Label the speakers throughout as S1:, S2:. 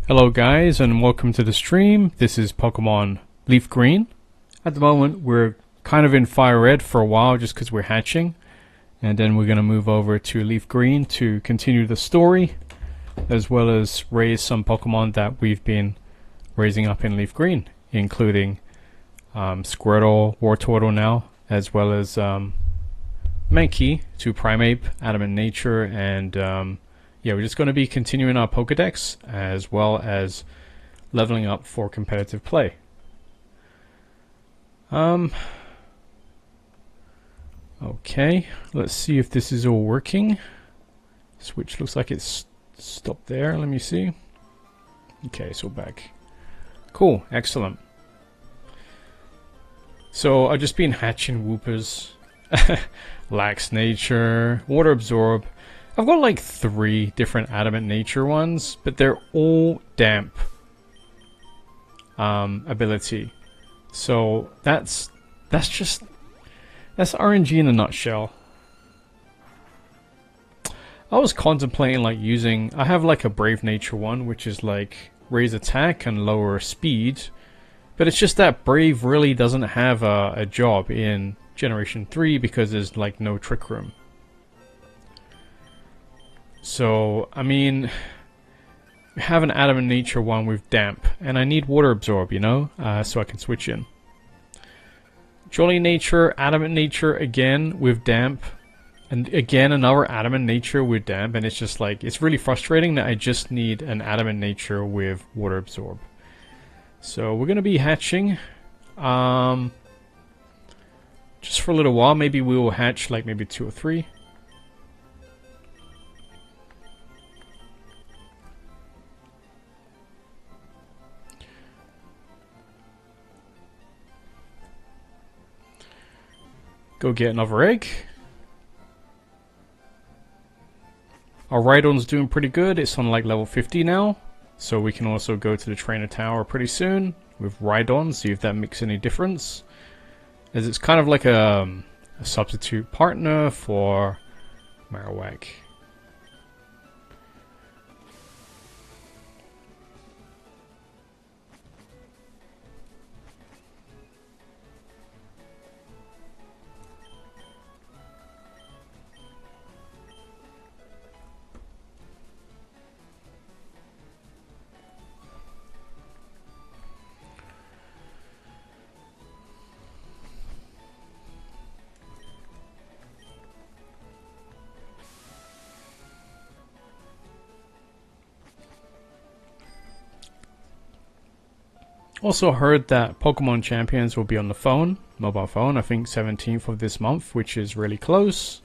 S1: Hello guys and welcome to the stream. This is Pokemon LeafGreen. At the moment we're kind of in Fire Red for a while just because we're hatching. And then we're going to move over to LeafGreen to continue the story, as well as raise some Pokemon that we've been raising up in LeafGreen, including Squirtle, Wartortle now, as well as Mankey to Primeape, Adamant Nature, and yeah, we're just going to be continuing our Pokedex as well as leveling up for competitive play. Okay, let's see if this is all working. Switch looks like it's stopped there. Let me see. Okay, so back. Cool, excellent. So I've just been hatching Woopers, Lax Nature, Water Absorb. I've got like 3 different Adamant Nature ones, but they're all damp ability. So that's RNG in a nutshell. I was contemplating like using, I have like a Brave Nature one, which is like raise attack and lower speed, but it's just that Brave really doesn't have a job in Generation 3 because there's like no Trick Room. So, I mean, we have an Adamant Nature one with Damp, and I need Water Absorb, you know, so I can switch in. Jolly Nature, Adamant Nature again with Damp, and again another Adamant Nature with Damp, and it's just like, it's really frustrating that I just need an Adamant Nature with Water Absorb. So we're going to be hatching, just for a little while. Maybe we will hatch like maybe 2 or 3. Go get another egg. Our Rhydon's doing pretty good. It's on like level 50 now. So we can also go to the Trainer Tower pretty soon with Rhydon, see if that makes any difference. As it's kind of like a substitute partner for Marowak. Also heard that Pokemon Champions will be on the phone, mobile phone, I think 17th of this month, which is really close.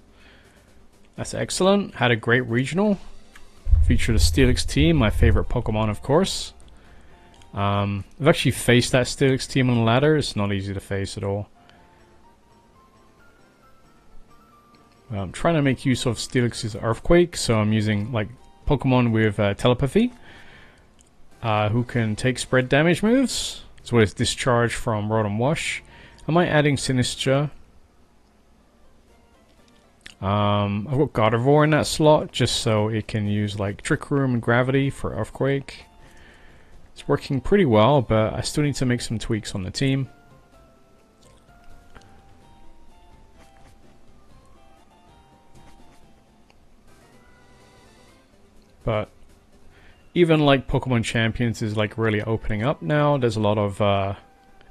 S1: That's excellent. Had a great regional. Featured a Steelix team, my favorite Pokemon, of course. I've actually faced that Steelix team on the ladder. It's not easy to face at all. I'm trying to make use of Steelix's Earthquake, so I'm using like Pokemon with telepathy. Who can take spread damage moves, as well as discharge from Rod and Wash. Am I adding Sinistra? I've got Gardevoir in that slot, just so it can use like Trick Room and Gravity for Earthquake. It's working pretty well, but I still need to make some tweaks on the team. But even like Pokemon Champions is like really opening up now. There's a lot of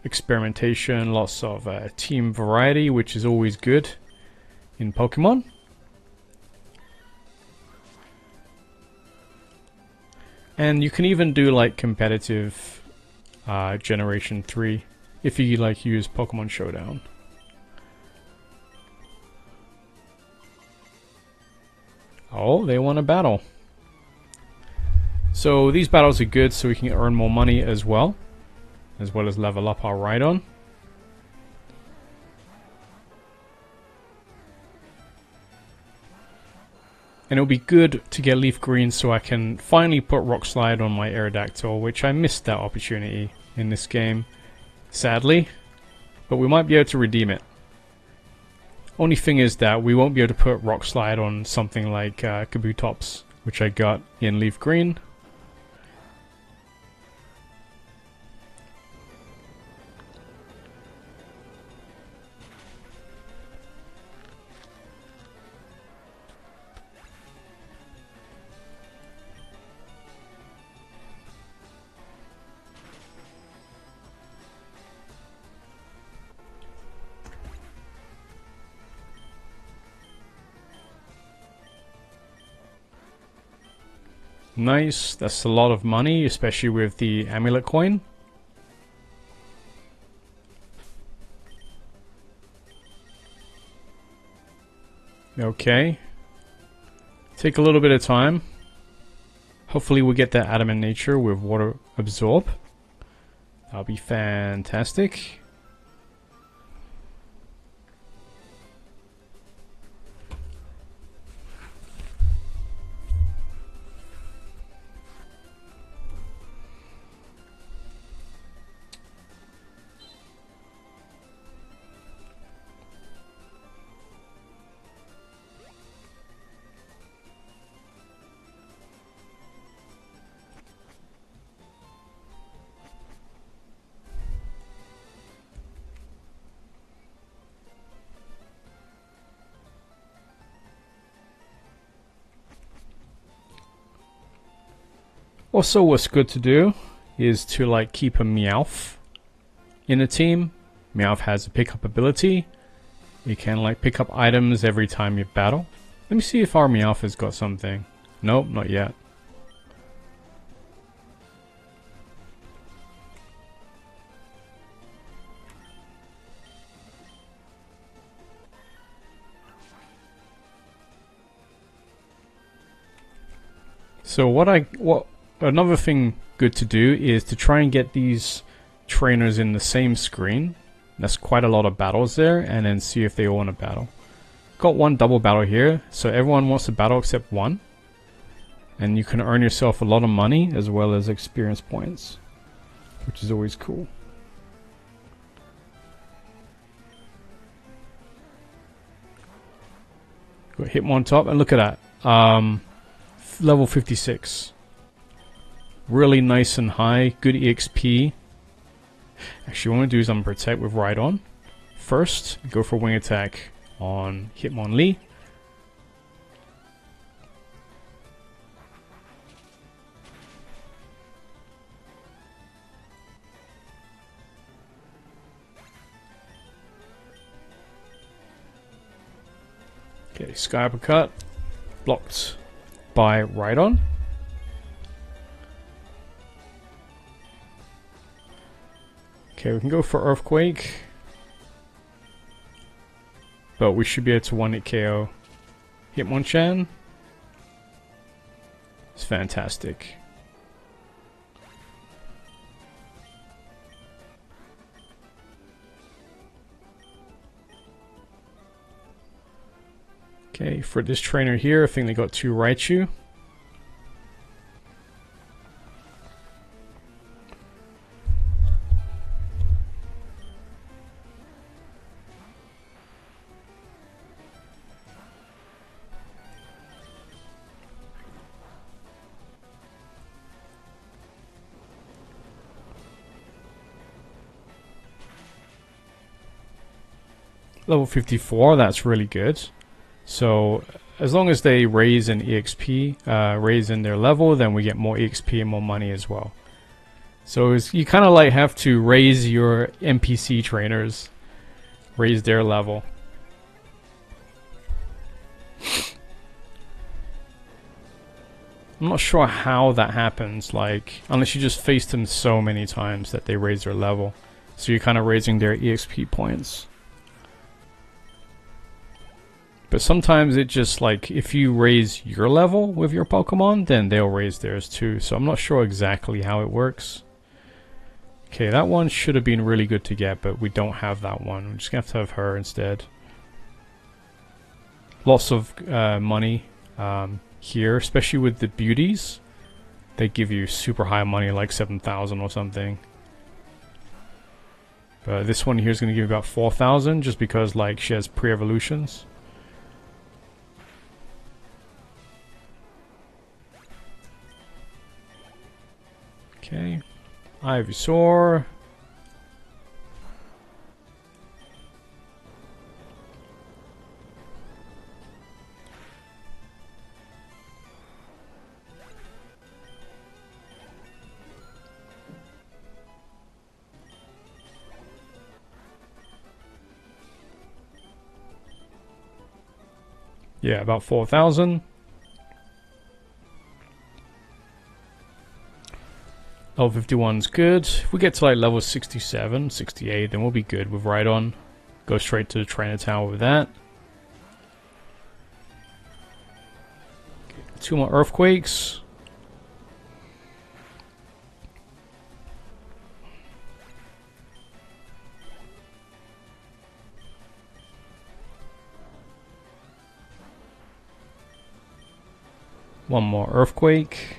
S1: experimentation, lots of team variety, which is always good in Pokemon. And you can even do like competitive Generation 3 if you like use Pokemon Showdown. Oh, they won a battle. So these battles are good so we can earn more money as well as level up our Rhydon. And it'll be good to get LeafGreen so I can finally put Rock Slide on my Aerodactyl, which I missed that opportunity in this game, sadly. But we might be able to redeem it. Only thing is that we won't be able to put Rock Slide on something like Kabutops, which I got in LeafGreen. Nice. That's a lot of money, especially with the amulet coin. Okay. Take a little bit of time. Hopefully we'll get that adamant nature with water absorb. That'll be fantastic. Also, what's good to do is to like keep a Meowth in a team. Meowth has a pickup ability. You can like pick up items every time you battle. Let me see if our Meowth has got something. Nope, not yet. So what another thing good to do is to try and get these trainers in the same screen. That's quite a lot of battles there, and then see if they all want to battle. Got one double battle here, so everyone wants to battle except one. And you can earn yourself a lot of money as well as experience points, which is always cool. Got Hitmon top, and look at that. Level 56. Really nice and high, good EXP. Actually, what I'm going to do is I'm going to protect with Rhydon. First, go for wing attack on Hitmonlee. Okay, Sky Uppercut. Blocked by Rhydon. Okay, we can go for Earthquake. But we should be able to 1-hit KO Hitmonchan. It's fantastic. Okay, for this trainer here, I think they got 2 Raichu. Level 54, that's really good. So as long as they raise in EXP, raise in their level, then we get more EXP and more money as well. So you kind of like have to raise your NPC trainers, raise their level. I'm not sure how that happens, like, unless you just face them so many times that they raise their level. So you're kind of raising their EXP points. But sometimes it just like, if you raise your level with your Pokemon, then they'll raise theirs too. So I'm not sure exactly how it works. Okay, that one should have been really good to get, but we don't have that one. We're just going to have her instead. Lots of money here, especially with the beauties. They give you super high money, like 7,000 or something. But this one here is going to give you about 4,000 just because like she has pre-evolutions. Okay, Ivysaur. Yeah, about 4,000. Level 51's good. If we get to like level 67, 68, then we'll be good with Rhydon. Go straight to the trainer tower with that. 2 more earthquakes. One more earthquake.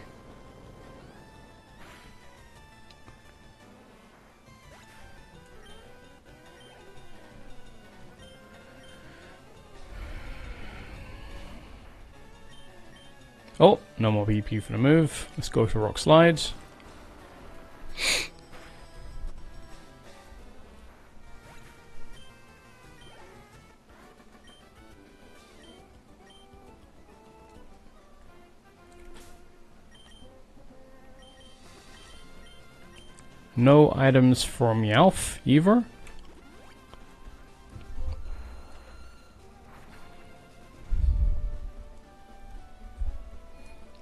S1: Oh, no more BP for the move. Let's go to rock slides. No items for Meowth either.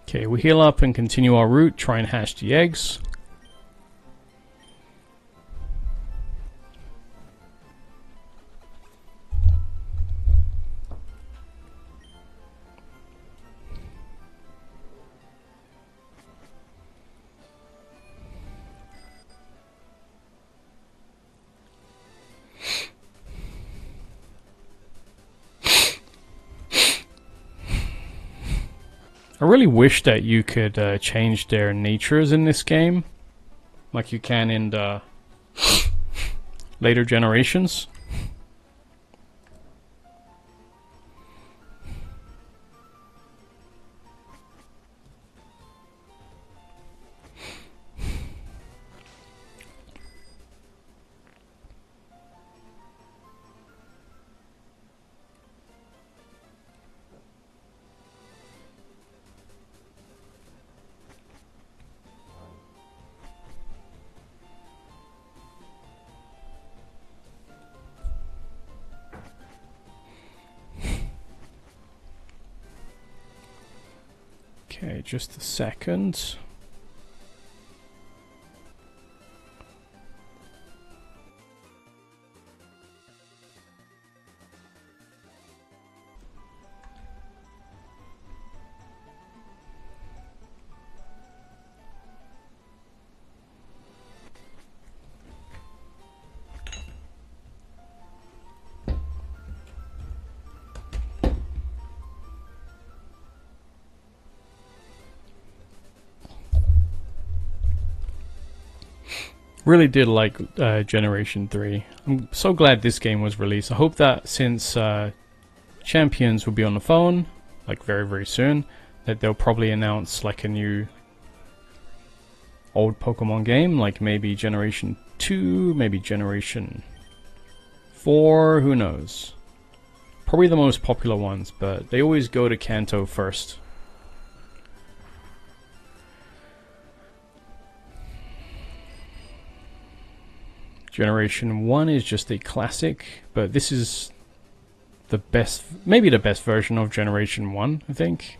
S1: Okay, we heal up and continue our route, try and hatch the eggs. I really wish that you could change their natures in this game, like you can in the later generations. Okay, just a second. Really did like Generation 3. I'm so glad this game was released. I hope that since Champions will be on the phone, like very soon, that they'll probably announce like a new old Pokemon game, like maybe Generation 2, maybe Generation 4, who knows. Probably the most popular ones, but they always go to Kanto first. Generation 1 is just a classic, but this is the best, maybe the best version of Generation 1, I think.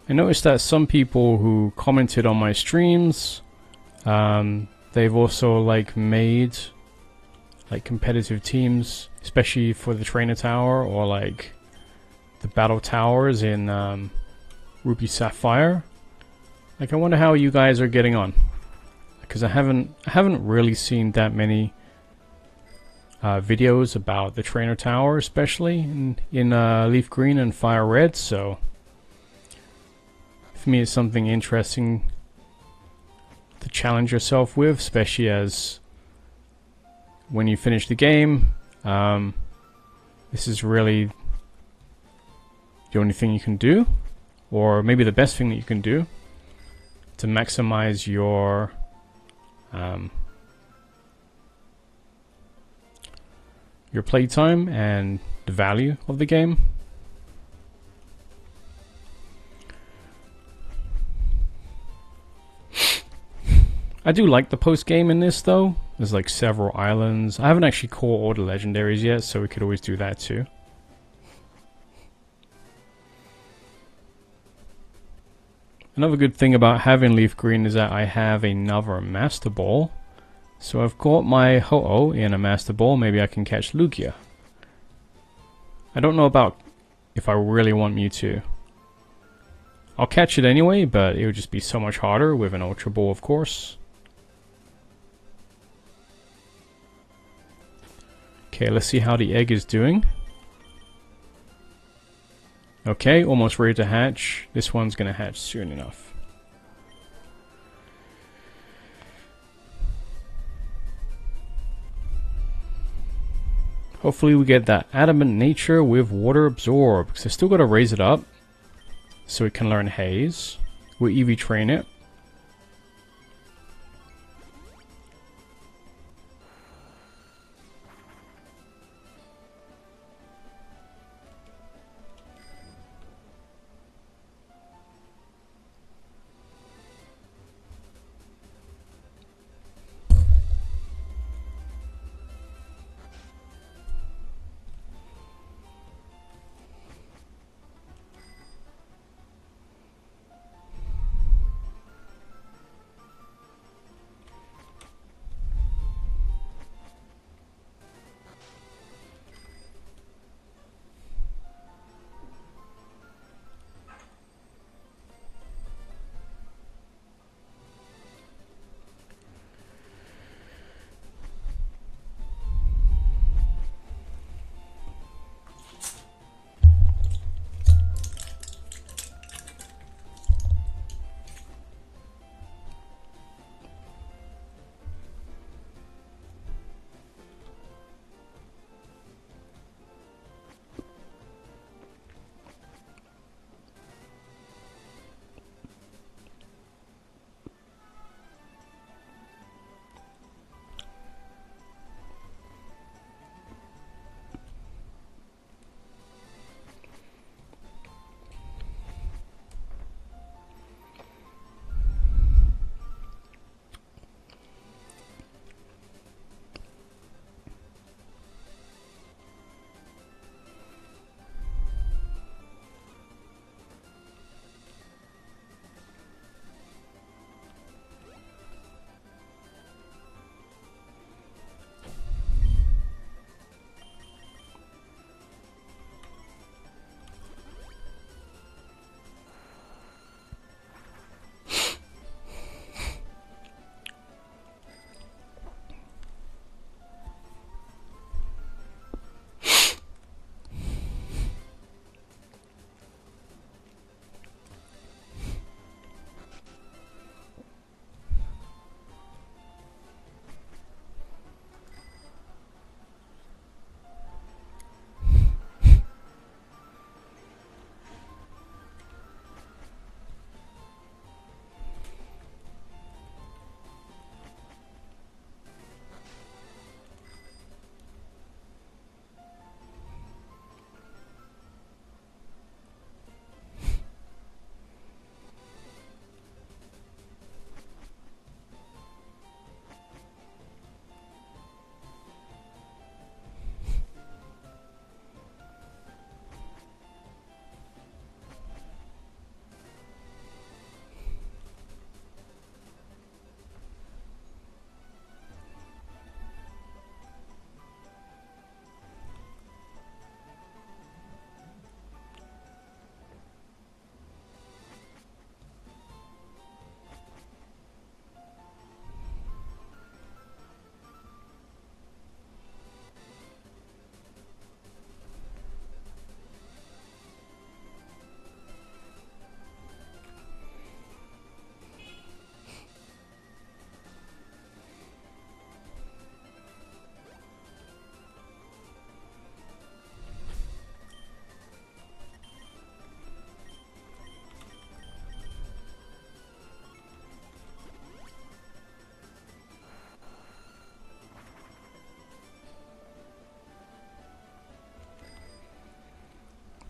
S1: I noticed that some people who commented on my streams, they've also like made like competitive teams, especially for the trainer tower or like the battle towers in Ruby Sapphire. Like, I wonder how you guys are getting on, because I haven't really seen that many videos about the Trainer Tower, especially in Leaf Green and Fire Red. So for me, it's something interesting to challenge yourself with, especially as when you finish the game, this is really the only thing you can do, or maybe the best thing that you can do to maximize your playtime and the value of the game. I do like the post game in this though. There's like several islands. I haven't actually caught all the legendaries yet, so we could always do that too. Another good thing about having Leaf Green is that I have another Master Ball. So I've got my Ho-Oh in a Master Ball. Maybe I can catch Lugia. I don't know about if I really want Mewtwo. I'll catch it anyway, but it would just be so much harder with an Ultra Ball, of course. Okay, let's see how the egg is doing. Okay, almost ready to hatch. This one's gonna hatch soon enough. Hopefully we get that Adamant Nature with Water Absorb, because I still gotta raise it up so it can learn Haze. We'll EV train it.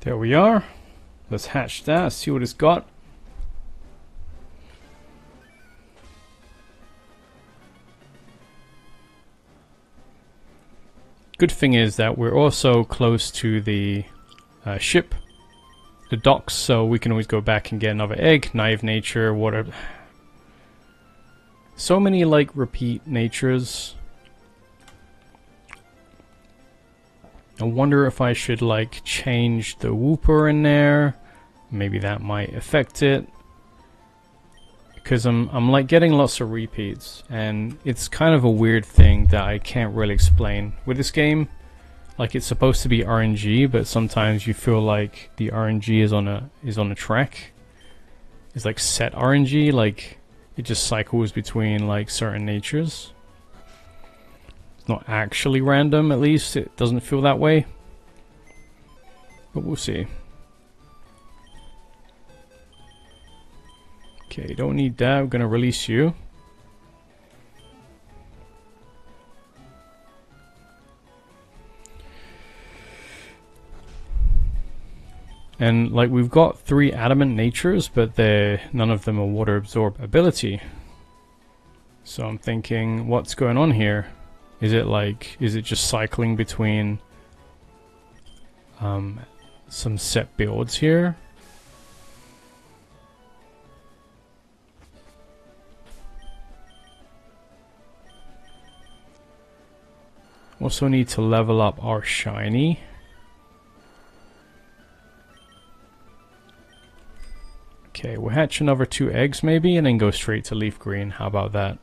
S1: There we are. Let's hatch that, see what it's got. Good thing is that we're also close to the ship, the docks, so we can always go back and get another egg. Naive nature, whatever. So many like repeat natures. I wonder if I should like change the whooper in there. Maybe that might affect it. Because I'm like getting lots of repeats, and it's kind of a weird thing that I can't really explain with this game. Like, it's supposed to be RNG, but sometimes you feel like the RNG is on a track. It's like set RNG, like it just cycles between like certain natures. It's not actually random, at least it doesn't feel that way. But we'll see. Okay, don't need that. I'm gonna release you. And like, we've got 3 adamant natures, but none of them are water absorb ability. So I'm thinking, what's going on here? Is it just cycling between some set builds here? Also need to level up our shiny. Okay, we'll hatch another 2 eggs maybe, and then go straight to leaf green. How about that?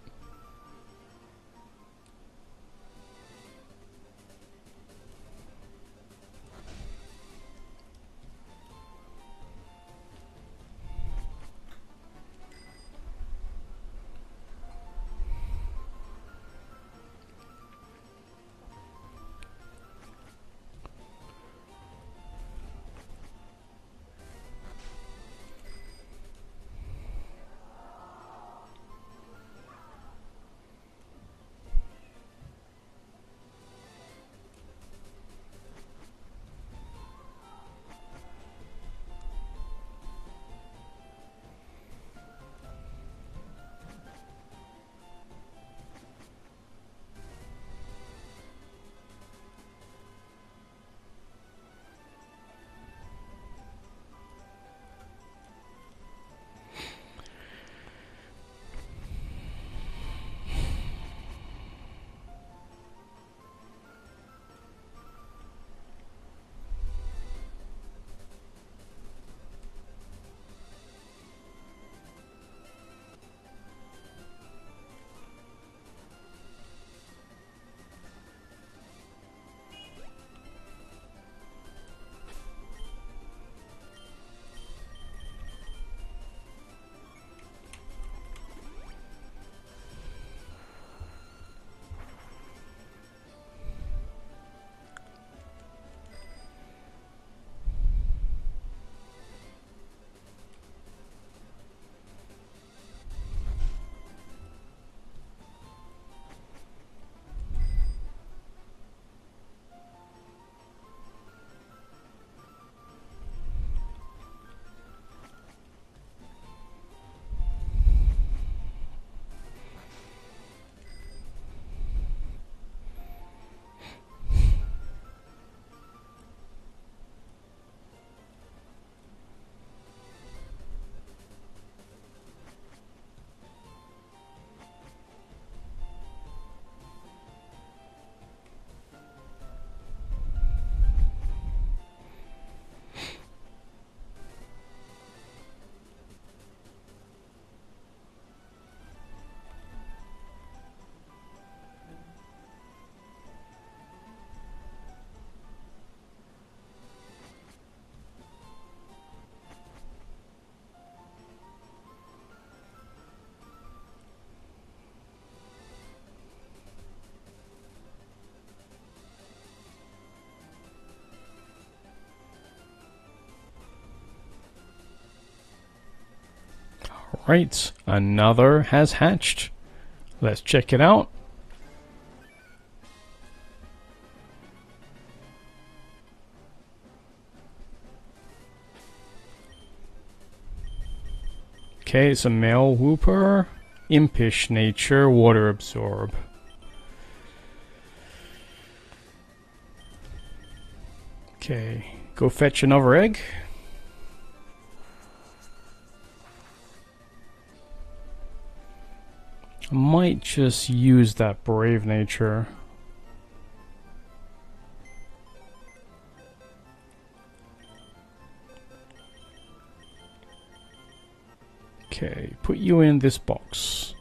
S1: Right, another has hatched. Let's check it out. Okay, it's a male whooper. Impish nature, water absorb. Okay, go fetch another egg. I might just use that brave nature. Okay, put you in this box.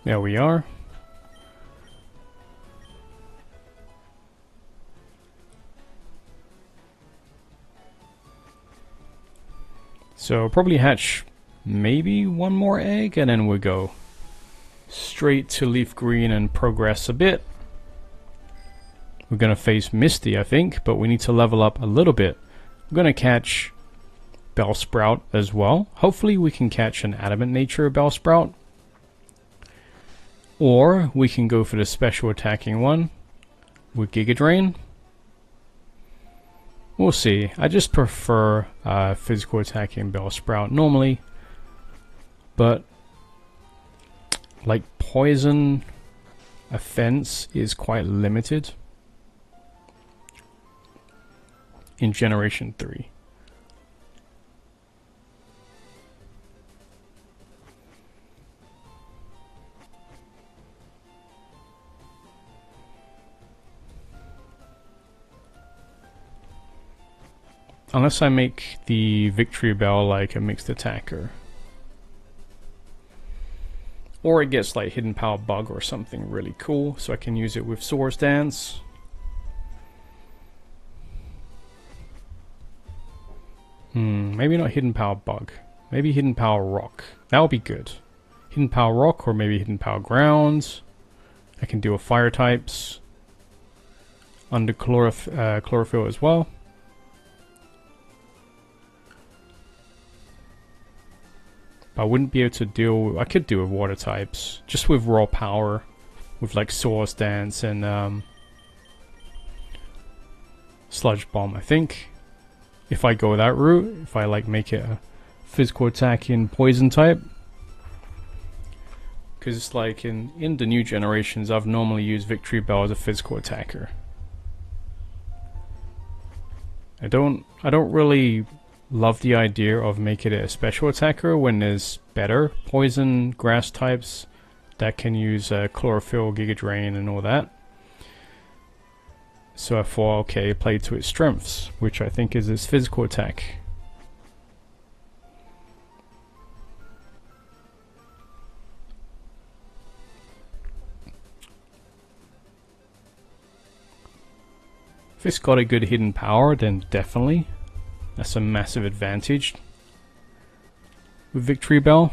S1: There we are. So probably hatch maybe one more egg and then we'll go straight to LeafGreen and progress a bit. We're gonna face Misty, I think, but we need to level up a little bit. I'm gonna catch Bellsprout as well. Hopefully we can catch an adamant nature Bellsprout. Or we can go for the special attacking one with Giga Drain. We'll see. I just prefer physical attacking Bellsprout normally. But like poison offense is quite limited in Generation 3. Unless I make the Victory Bell like a mixed attacker. Or it gets like Hidden Power Bug or something really cool, so I can use it with Swords Dance. Maybe not Hidden Power Bug. Maybe Hidden Power Rock. That would be good. Hidden Power Rock or maybe Hidden Power Ground. I can deal with Fire types. Under Chlorophyll as well. I wouldn't be able to deal. I could deal with water types, just with raw power, with like Swords Dance and Sludge Bomb. I think if I go that route, if I like make it a physical attack in poison type, because it's like in the new generations, I've normally used Victory Bell as a physical attacker. I don't really love the idea of making it a special attacker when there's better poison grass types that can use Chlorophyll, Giga Drain and all that. So I thought, okay, play to its strengths, which I think is its physical attack. If it's got a good hidden power, then definitely. That's a massive advantage with Victory Bell.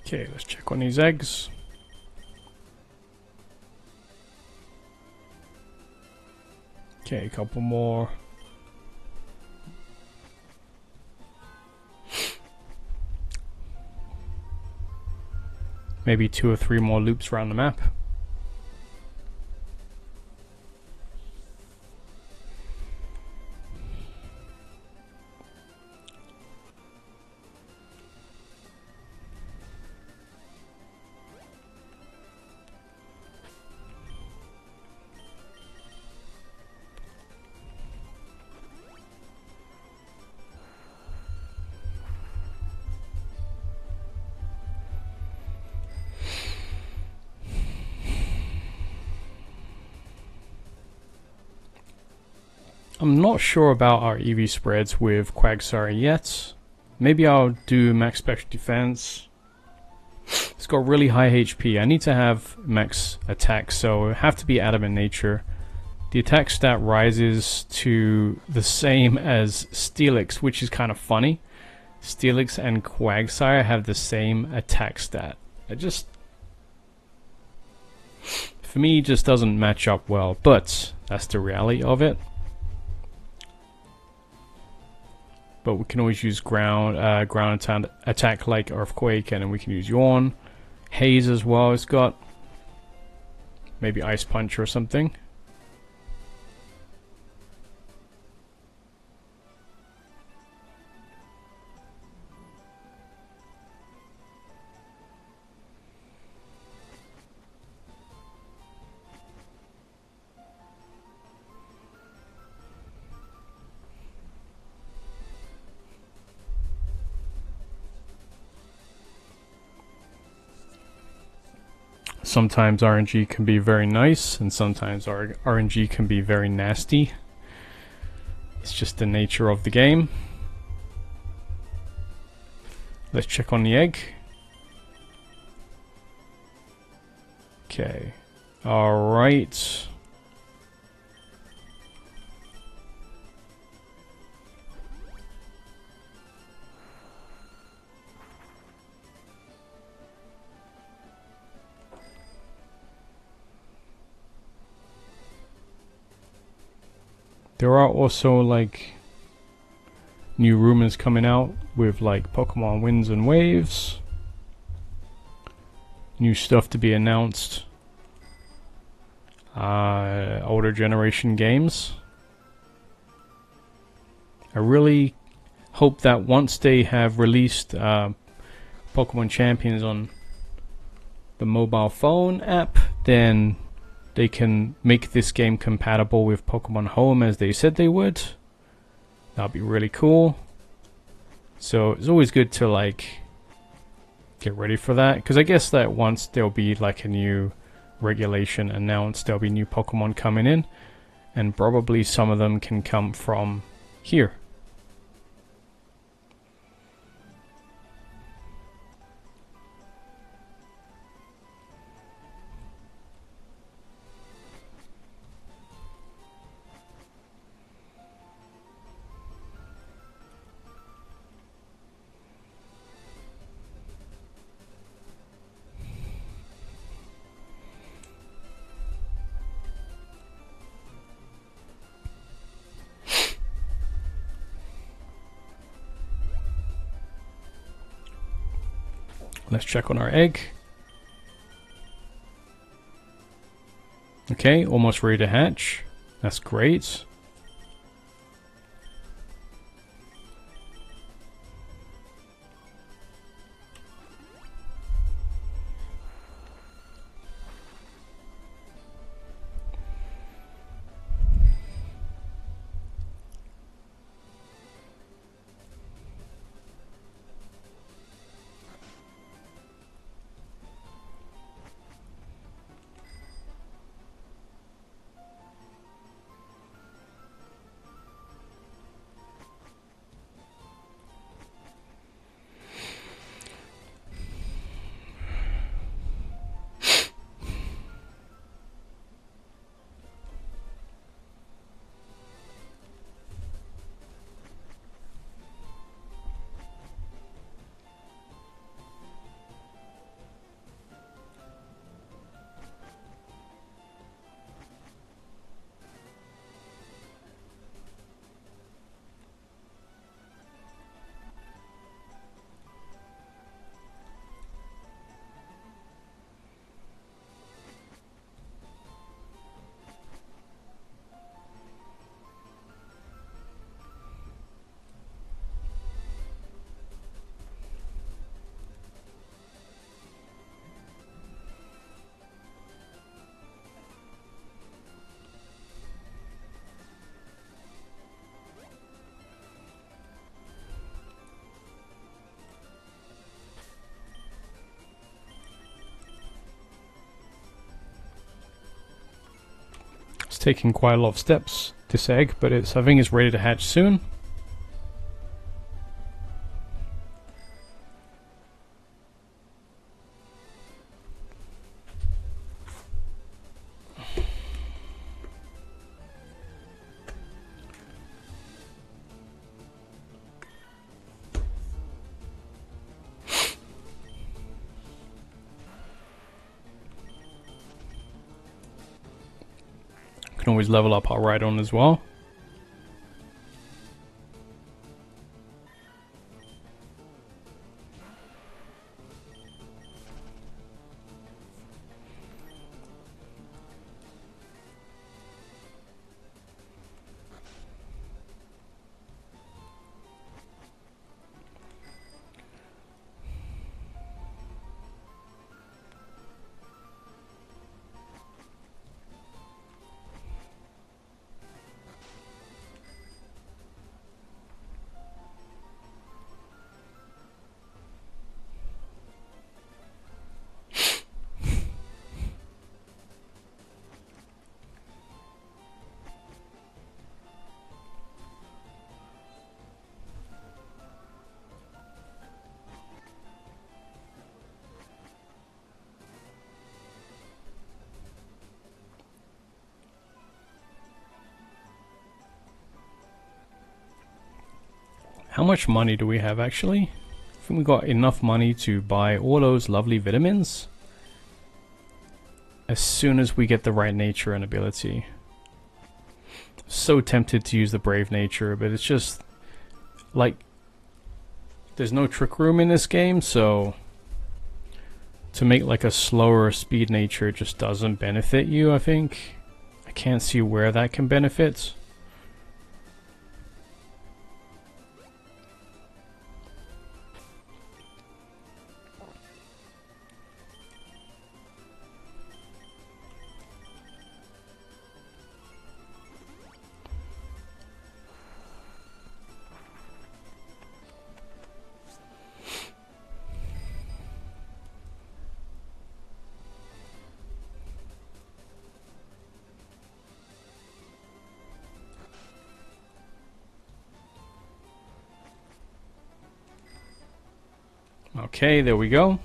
S1: Okay, let's check on these eggs. Okay, a couple more. Maybe 2 or 3 more loops around the map. I'm not sure about our EV spreads with Quagsire yet. Maybe I'll do max special defense. It's got really high HP. I need to have max attack, so it have to be Adamant Nature. The attack stat rises to the same as Steelix, which is kind of funny. Steelix and Quagsire have the same attack stat. It just, for me, just doesn't match up well, but that's the reality of it. But we can always use ground attack like Earthquake, and then we can use Yawn. Haze as well. It's got maybe Ice Punch or something. Sometimes RNG can be very nice, and sometimes RNG can be very nasty. It's just the nature of the game. Let's check on the egg. Okay. Alright. There are also like new rumors coming out with like Pokemon Winds and Waves. New stuff to be announced. Older generation games. I really hope that once they have released Pokemon Champions on the mobile phone app, then they can make this game compatible with Pokemon Home as they said they would. That'd be really cool. So it's always good to like get ready for that, because I guess that once there'll be like a new regulation announced, there'll be new Pokemon coming in, and probably some of them can come from here. Let's check on our egg. Okay, almost ready to hatch. That's great. taking quite a lot of steps, this egg, but I think it's ready to hatch soon. Can always level up our Rhydon as well. How much money do we have actually? I think we got enough money to buy all those lovely vitamins as soon as we get the right nature and ability. So tempted to use the brave nature, but it's just like there's no trick room in this game, so to make like a slower speed nature just doesn't benefit you, I think. I can't see where that can benefit. Okay, there we go.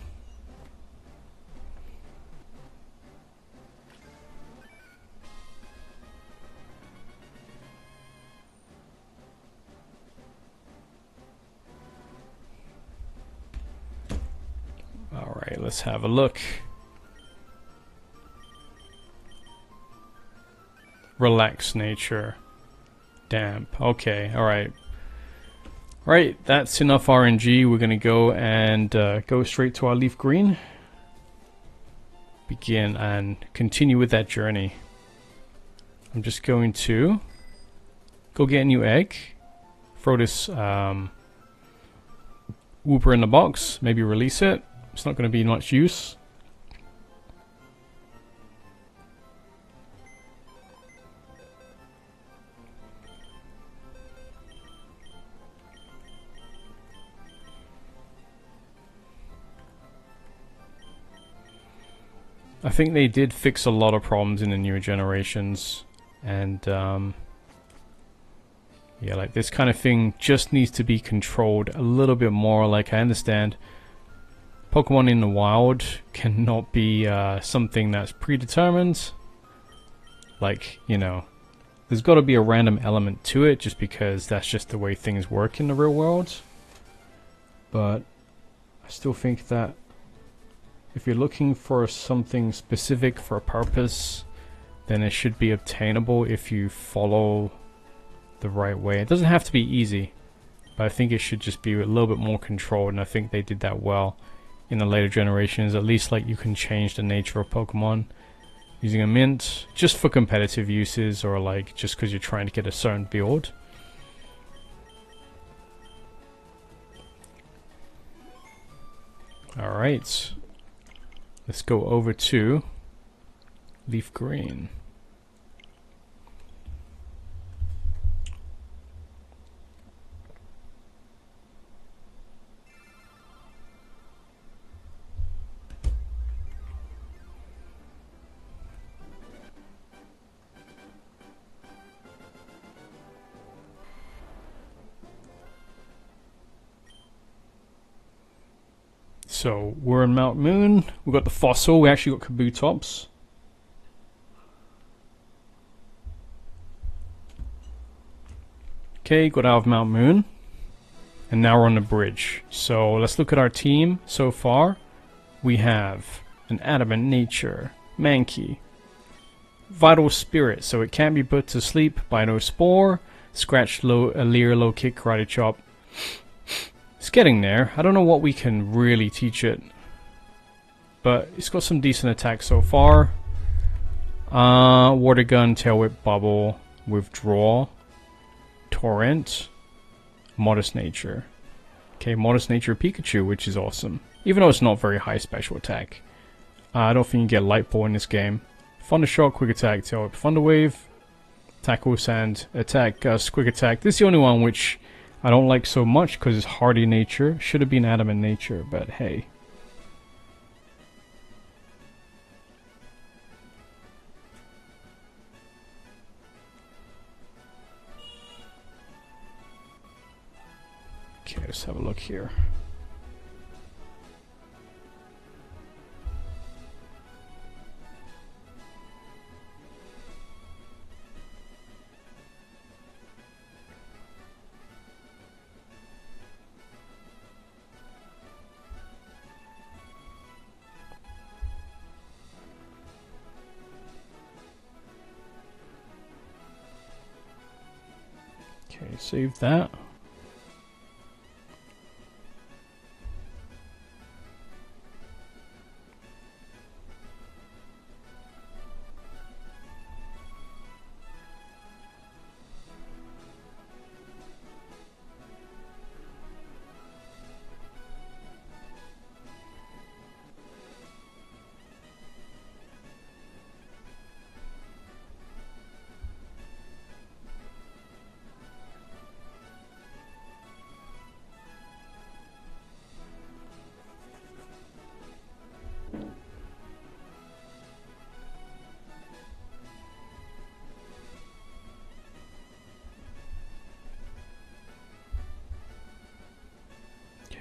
S1: Alright, let's have a look. Relax nature. Damp. Okay, alright. Right, that's enough RNG. We're gonna go and go straight to our LeafGreen. Begin and continue with that journey. I'm just going to go get a new egg. Throw this Wooper in the box. Maybe release it. It's not going to be much use. I think they did fix a lot of problems in the newer generations, and yeah, like this kind of thing just needs to be controlled a little bit more. Like, I understand Pokemon in the wild cannot be something that's predetermined. Like, you know, there's got to be a random element to it just because that's just the way things work in the real world. But I still think that if you're looking for something specific for a purpose, then it should be obtainable if you follow the right way. It doesn't have to be easy, but I think it should just be a little bit more controlled, and I think they did that well in the later generations. At least like you can change the nature of Pokemon using a mint just for competitive uses, or like just because you're trying to get a certain build. Alright, let's go over to LeafGreen. So we're on Mount Moon. We've got the fossil. We actually got Kabutops. Okay, got out of Mount Moon. And now we're on the bridge. So let's look at our team so far. We have an Adamant Nature, Mankey, Vital Spirit, so it can't be put to sleep by no Spore, Scratch, Leer, Low Kick, Karate Chop. It's getting there. I don't know what we can really teach it, but it's got some decent attacks so far. Water Gun, Tail Whip, Bubble, Withdraw, Torrent, Modest Nature. Okay, Modest Nature Pikachu, which is awesome. Even though it's not very high special attack. I don't think you get Light Ball in this game. Thunder Shock, Quick Attack, Tail Whip, Thunder Wave, Tackle, Sand, Attack, Gust, Quick Attack. This is the only one which I don't like so much because it's Hardy Nature. Should have been Adamant Nature, but hey. Okay, let's have a look here. Okay, save that.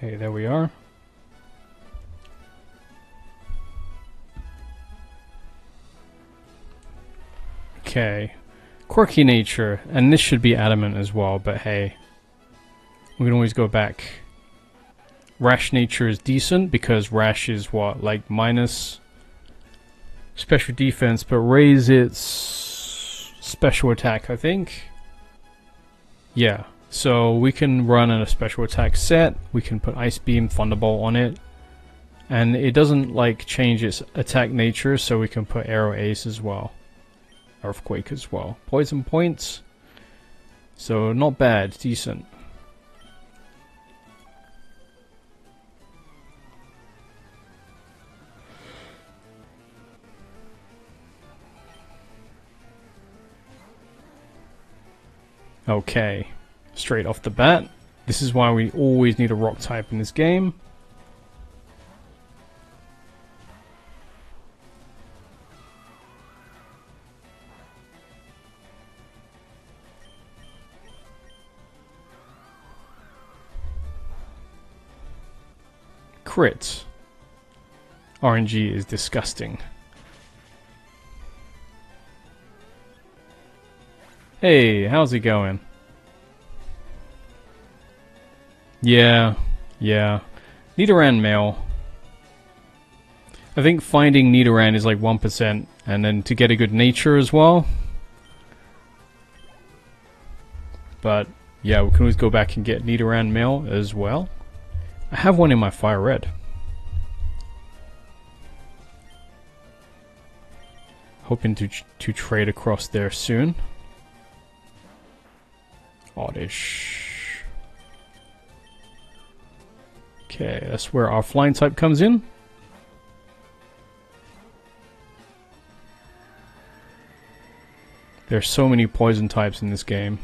S1: Okay, there we are. Okay. Quirky Nature, and this should be Adamant as well, but hey. We can always go back. Rash Nature is decent, because Rash is what, like minus special defense, but raise its special attack, I think. Yeah. So we can run a special attack set, we can put Ice Beam, Thunderbolt on it, and it doesn't like change its attack nature, so we can put Arrow Ace as well. Earthquake as well. Poison points, so not bad, decent. Okay. Straight off the bat, this is why we always need a rock type in this game. Crit. RNG is disgusting. Hey, how's it going? Yeah. Nidoran male. I think finding Nidoran is like 1%, and then to get a good nature as well. But yeah, we can always go back and get Nidoran male as well. I have one in my Fire Red. Hoping to trade across there soon. Oddish. Okay, that's where our flying type comes in. There's so many poison types in this game.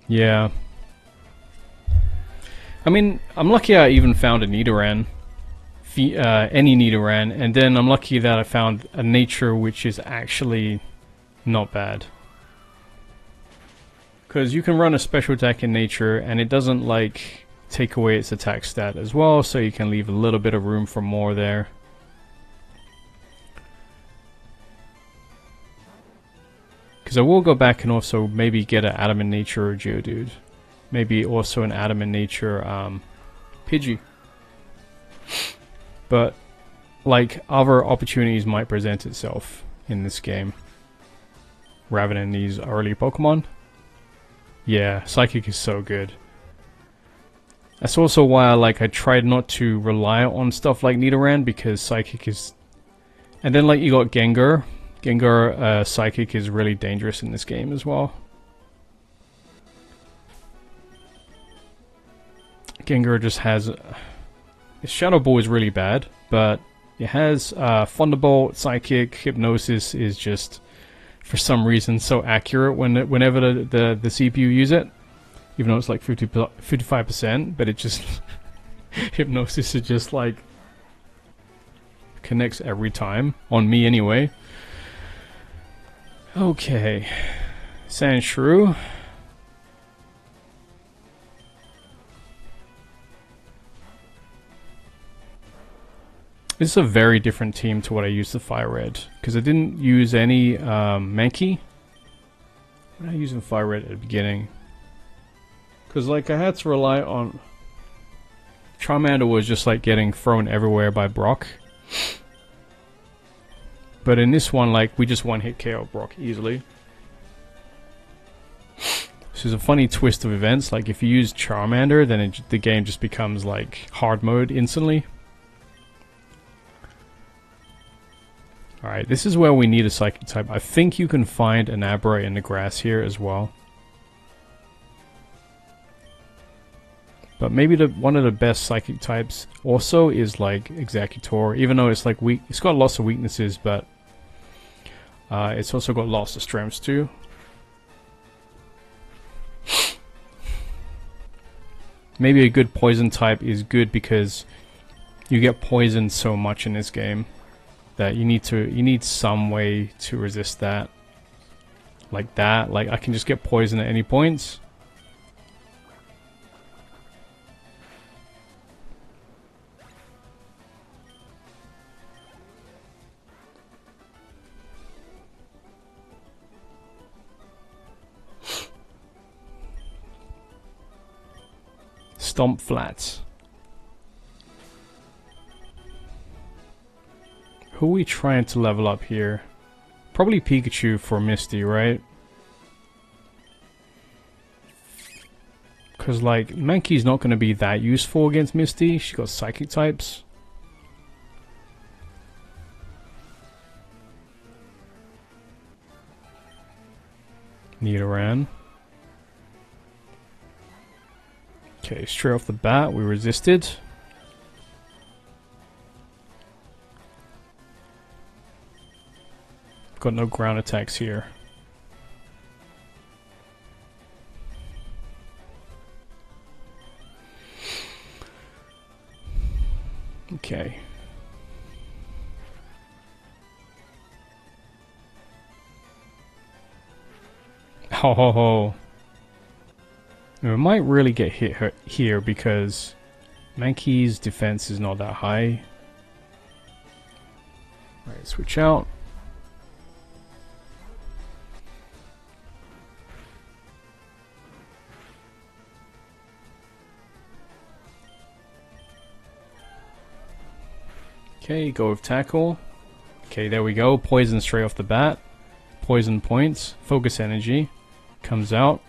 S1: Yeah. I mean, I'm lucky I even found a Nidoran. Any Nidoran, and then I'm lucky that I found a nature which is actually not bad. Because you can run a special attack in nature and it doesn't like take away its attack stat as well, so you can leave a little bit of room for more there. Because I will go back and also maybe get an Adam in Nature or Geodude. Maybe also an Adam in Nature Pidgey. But like other opportunities might present itself in this game rather than these early Pokemon. Yeah, Psychic is so good. That's also why I tried not to rely on stuff like Nidoran, because Psychic is... And then like you got Gengar. Gengar Psychic is really dangerous in this game as well. Gengar just has... His Shadow Ball is really bad, but it has Thunderbolt, Psychic, Hypnosis is just, for some reason, so accurate whenever the CPU use it. Even though it's like 55%, but it just... Hypnosis is just like... connects every time. On me anyway. Okay. Sandshrew. This is a very different team to what I used to Fire Red, because I didn't use any Mankey. What did I use in Fire Red at the beginning? Because like I had to rely on... Charmander was just like getting thrown everywhere by Brock. But in this one, like, we just one-hit KO Brock easily. This is a funny twist of events. Like, if you use Charmander, then the game just becomes like hard mode instantly. Alright, this is where we need a Psychic type. I think you can find an Abra in the grass here as well. But maybe one of the best Psychic types also is like Executor, even though it's like weak. It's got lots of weaknesses, but it's also got lots of strengths too. Maybe a good Poison type is good because you get poisoned so much in this game that you need some way to resist that. Like that. Like I can just get poisoned at any points. Stomp Flats. Who are we trying to level up here? Probably Pikachu for Misty, right? Because like Mankey's not going to be that useful against Misty. She got Psychic types. Nidoran. Okay, straight off the bat, we resisted. Got no ground attacks here. Okay. Ho ho ho. We might really get hit here because Mankey's defense is not that high. Alright, switch out. Okay, go with Tackle. Okay, there we go. Poison straight off the bat. Poison points. Focus Energy. Comes out.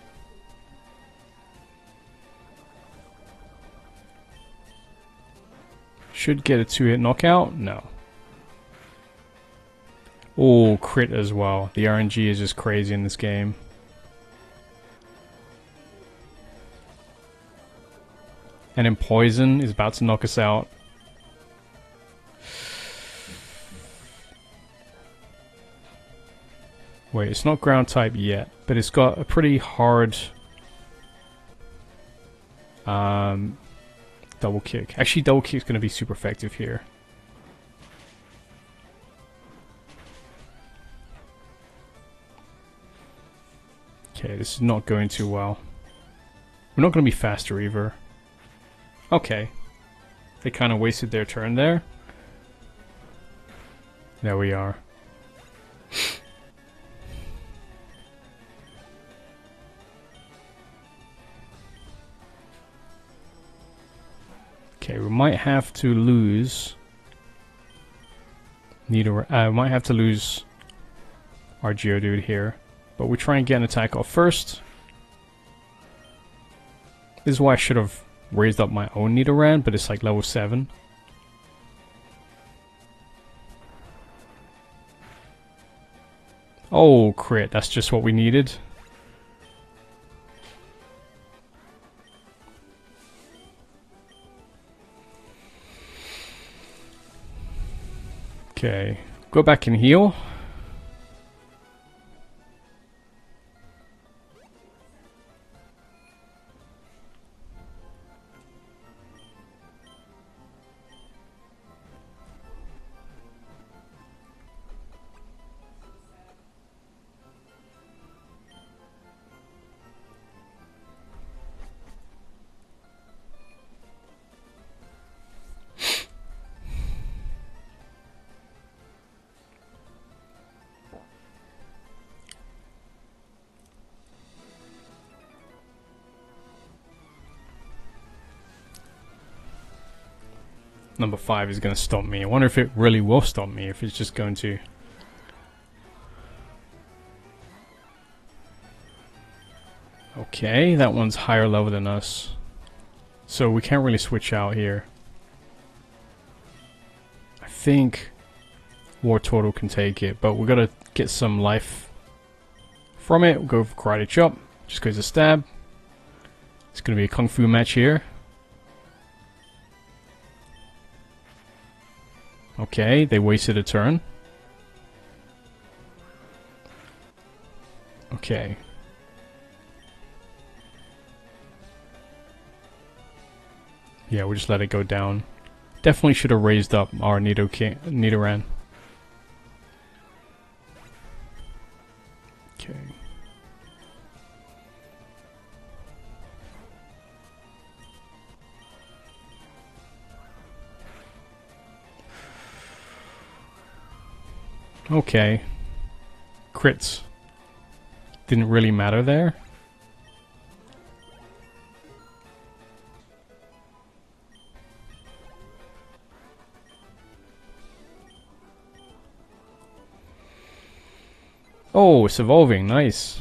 S1: Should get a 2-hit knockout. No. Oh, crit as well. The RNG is just crazy in this game. And then Poison is about to knock us out. Wait, it's not ground type yet, but it's got a pretty hard double kick. Actually, double kick is going to be super effective here. Okay, this is not going too well. We're not going to be faster either. Okay. They kind of wasted their turn there. There we are. Okay, we might have to lose. Might have to lose our Geodude here, but we try and get an attack off first. This is why I should have raised up my own Nidoran, but it's like level 7. Oh, crit. That's just what we needed. Okay. Go back and heal. Number 5 is going to stop me. I wonder if it really will stop me, if it's just going to... Okay, that one's higher level than us. So we can't really switch out here. I think War Turtle can take it, but we're going to get some life from it. We'll go for Karate Chop. Just goes a stab. It's going to be a Kung Fu match here. Okay, they wasted a turn. Okay. Yeah, we'll just let it go down. Definitely should have raised up our Nidoran. Okay. Okay. Crits. Didn't really matter there. Oh, it's evolving. Nice.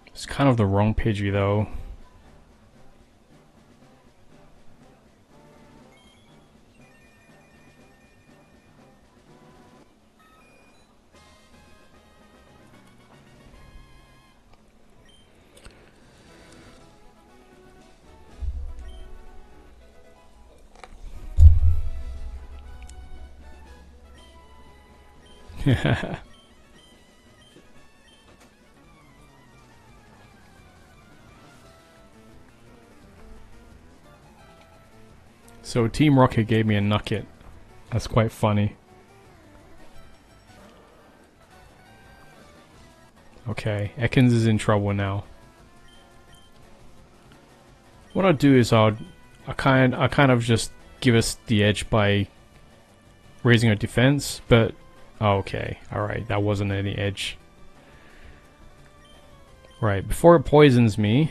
S1: It's kind of the wrong Pidgey though. So Team Rocket gave me a Nugget. That's quite funny. Okay, Ekans is in trouble now. What I'll do is I'll kind of just give us the edge by raising our defense, but okay, alright, that wasn't any edge. Right, before it poisons me.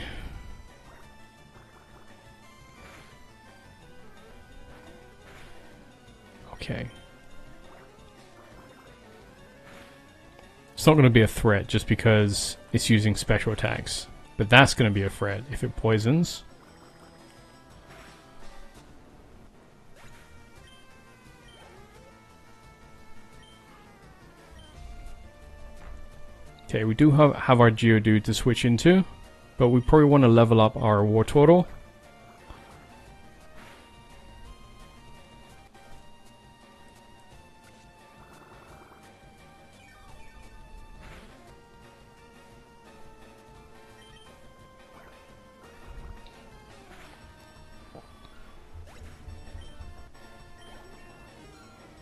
S1: Okay. It's not going to be a threat just because it's using special attacks. But that's going to be a threat if it poisons. Okay, we do have our Geodude to switch into, but we probably want to level up our War Turtle.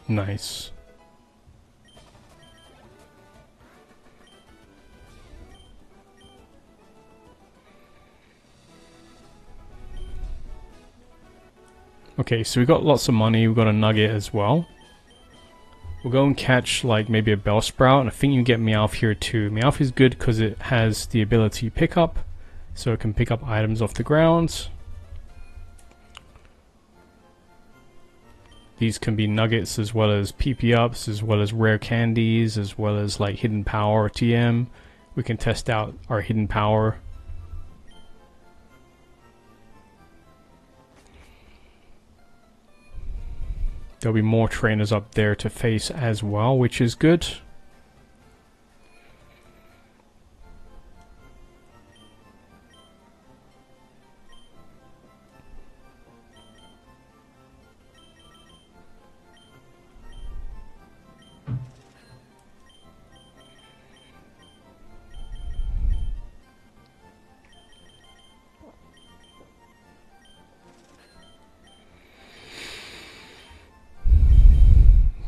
S1: Nice. Okay, so we got lots of money, we got a nugget as well. We'll go and catch like maybe a Bellsprout, and I think you get Meowth here too. Meowth is good because it has the ability to pick up, so it can pick up items off the ground. These can be nuggets as well as PP ups, as well as rare candies, as well as like hidden power or TM. We can test out our hidden power. There'll be more trainers up there to face as well, which is good.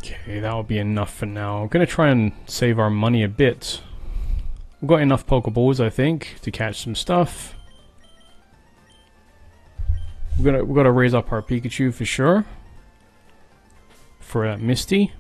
S1: Okay, that'll be enough for now. I'm gonna try and save our money a bit. We've got enough Pokeballs, I think, to catch some stuff. We've got to raise up our Pikachu for sure. For Misty.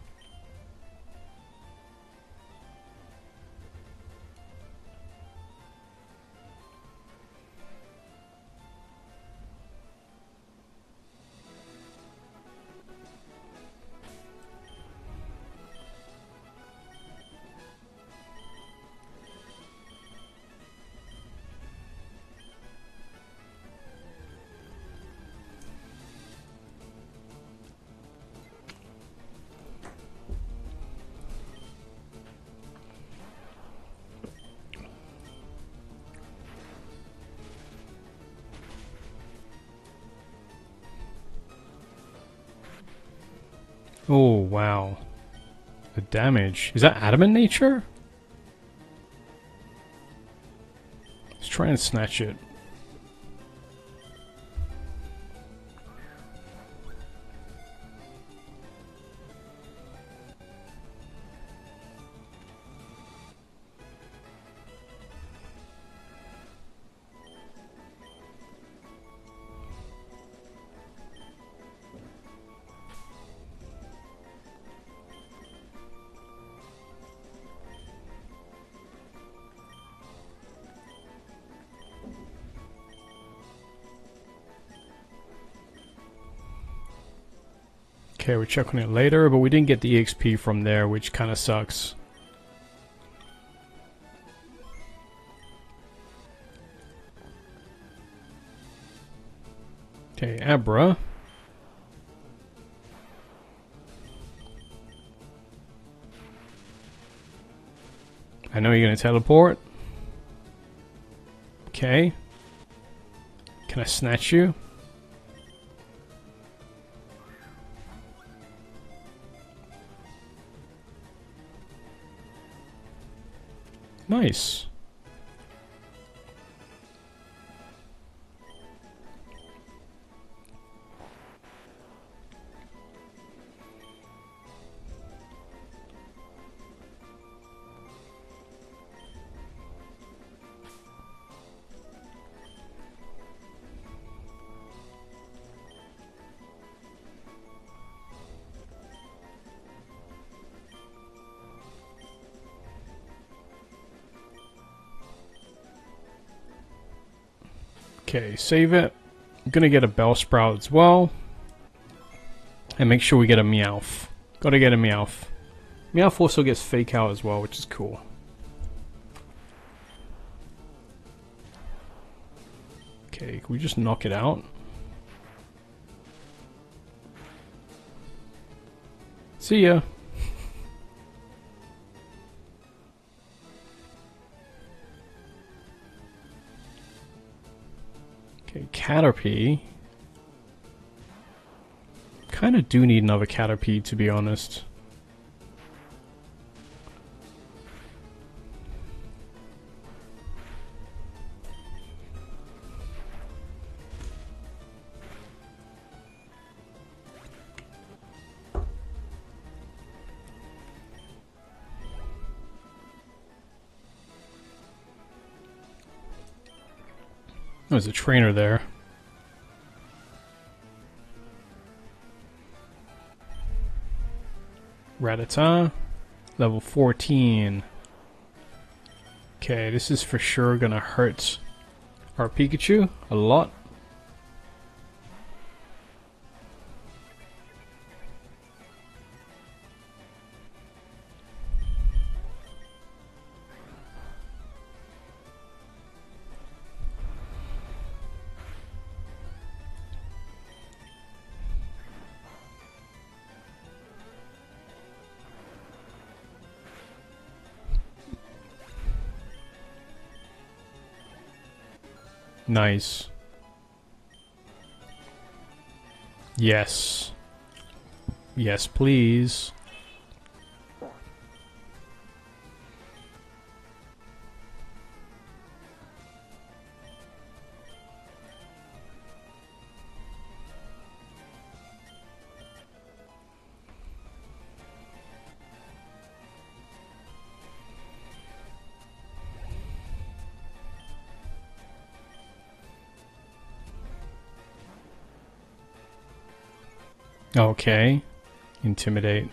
S1: Oh, wow. The damage. Is that adamant nature? Let's try and snatch it. Okay, we'll check on it later, but we didn't get the EXP from there, which kind of sucks. Okay, Abra. I know you're gonna teleport. Okay. Can I snatch you? Nice. Okay, save it. I'm gonna get a Bellsprout as well. And make sure we get a Meowth. Gotta get a Meowth. Meowth also gets Fake Out as well, which is cool. Okay, can we just knock it out? See ya. Okay, Caterpie. Kinda do need another Caterpie, to be honest. There's a trainer there. Rattata. Level 14. Okay, this is for sure gonna hurt our Pikachu a lot. Nice. Yes. Yes, please. Okay. Intimidate.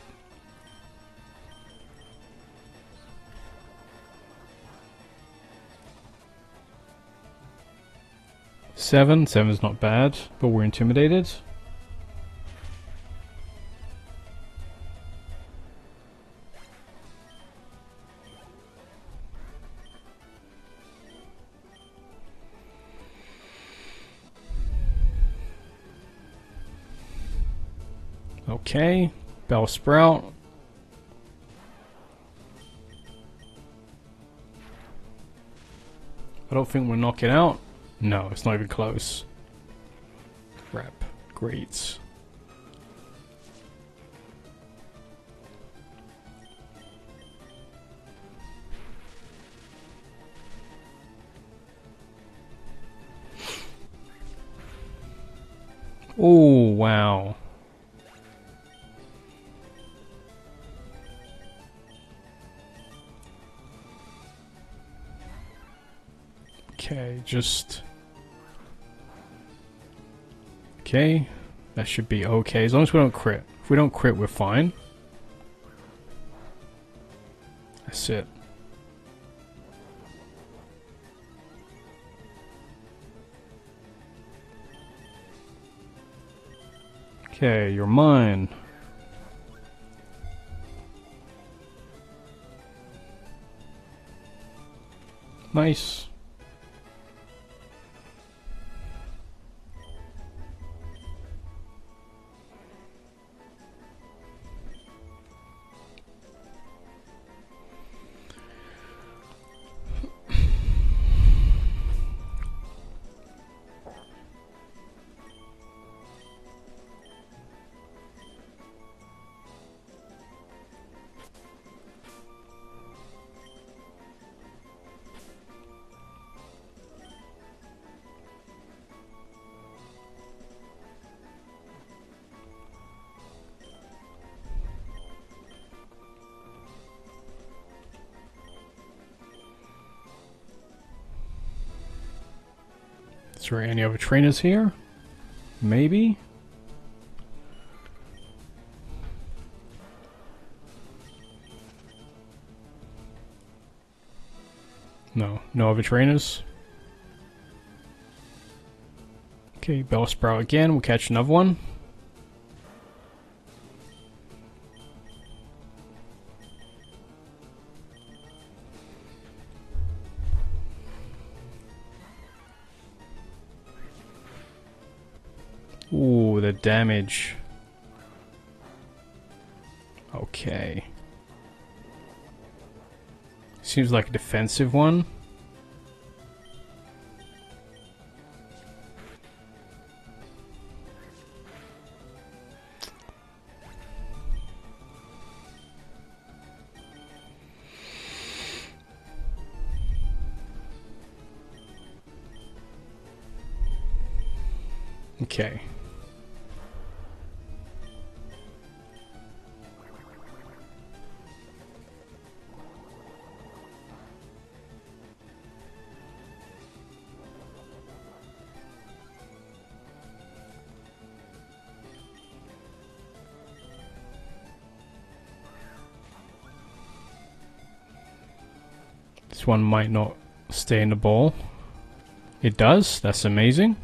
S1: Seven's not bad, but we're intimidated. Okay, Bellsprout. I don't think we'll knock it out. No, it's not even close. Crap. Great. Oh, wow. Okay, just... Okay, that should be okay, as long as we don't crit. If we don't crit, we're fine. That's it. Okay, you're mine. Nice. Is there any other trainers here? Maybe? No, no other trainers. Okay, Bellsprout again, we'll catch another one. Ooh, the damage. Okay. Seems like a defensive one. Okay. This one might not stay in the bowl. It does. That's amazing.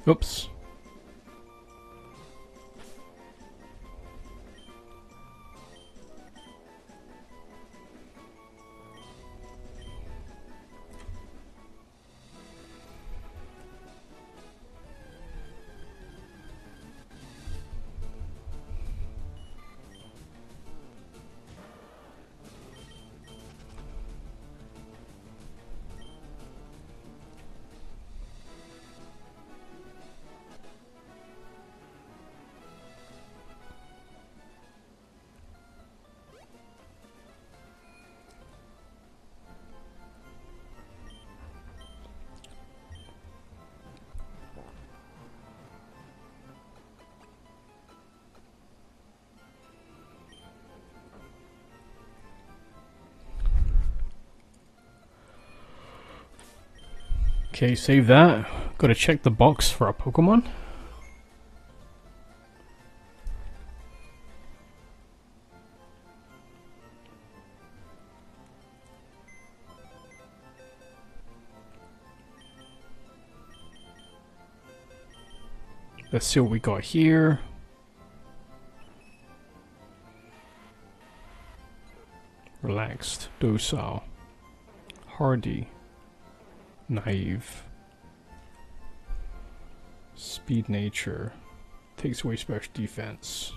S1: Oops. Okay, save that. Gotta check the box for our Pokemon. Let's see what we got here. Relaxed, docile, hardy, naive, speed nature, takes away special defense.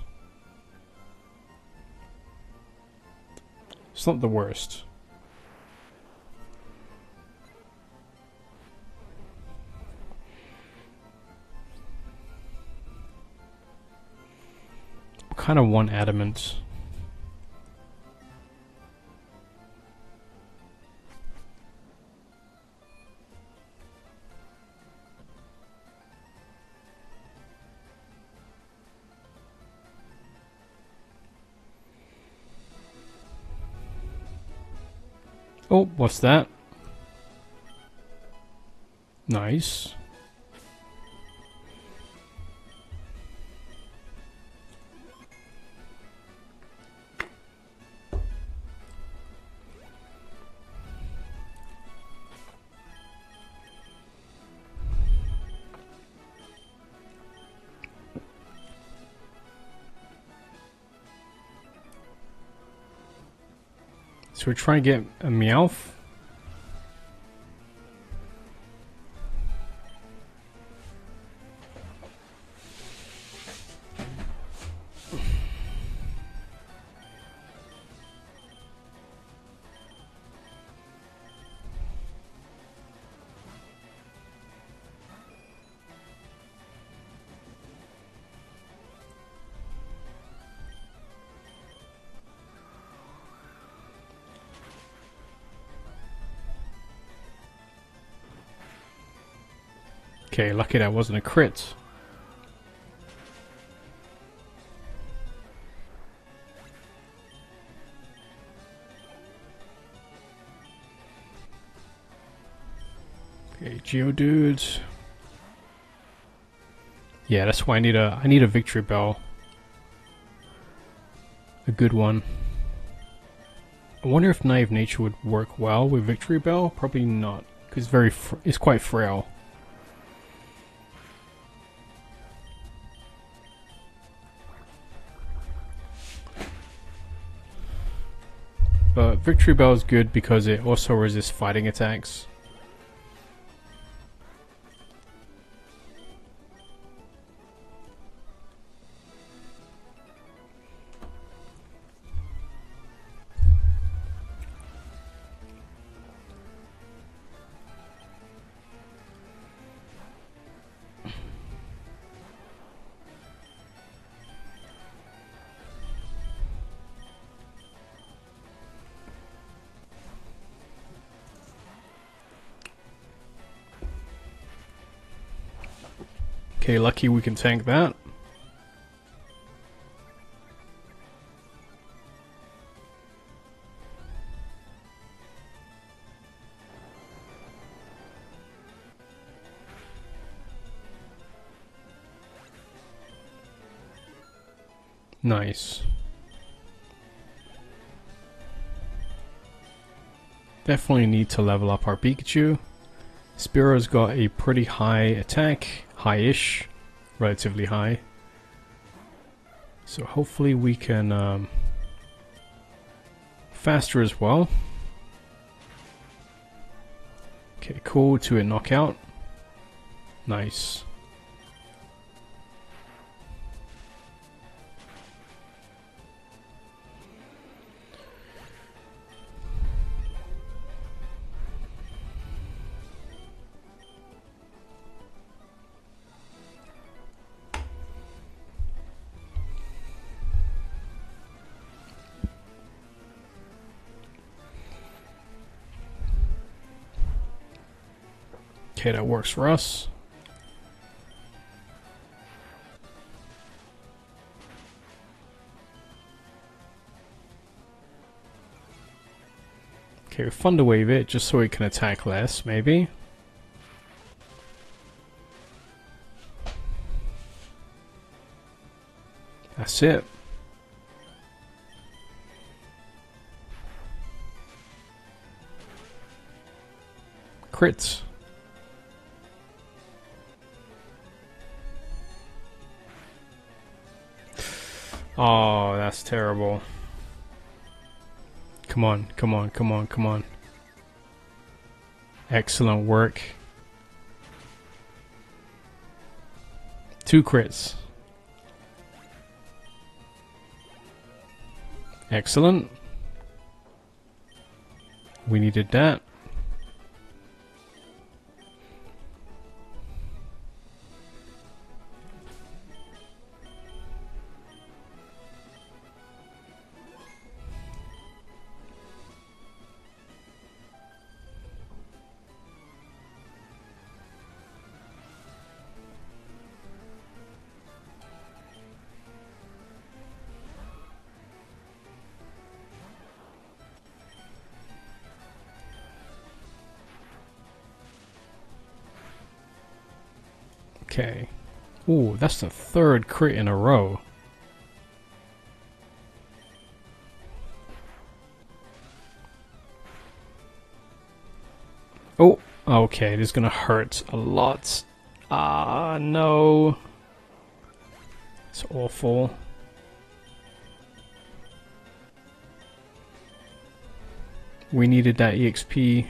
S1: It's not the worst. Kind of one adamant. Oh, what's that? Nice. So we're trying to get a Meowth. Okay, lucky that wasn't a crit. Okay, Geodude. Yeah, that's why I need a Victory Bell. A good one. I wonder if Naive Nature would work well with Victory Bell. Probably not, because it's quite frail. But Victory Bell is good because it also resists fighting attacks. Okay, lucky we can tank that. Nice. Definitely need to level up our Pikachu. Spearow's got a pretty high attack, high-ish, relatively high. So hopefully we can faster as well. Okay, cool, to a knockout. Nice. Okay, that works for us. Okay, Thunder Wave it just so it can attack less, maybe. That's it. Crits. Oh, that's terrible. Come on, come on, come on, come on. Excellent work. 2 crits. Excellent. We needed that. Okay. Ooh, that's the 3rd crit in a row. Oh, okay, this is gonna hurt a lot. Ah, no. It's awful. We needed that EXP.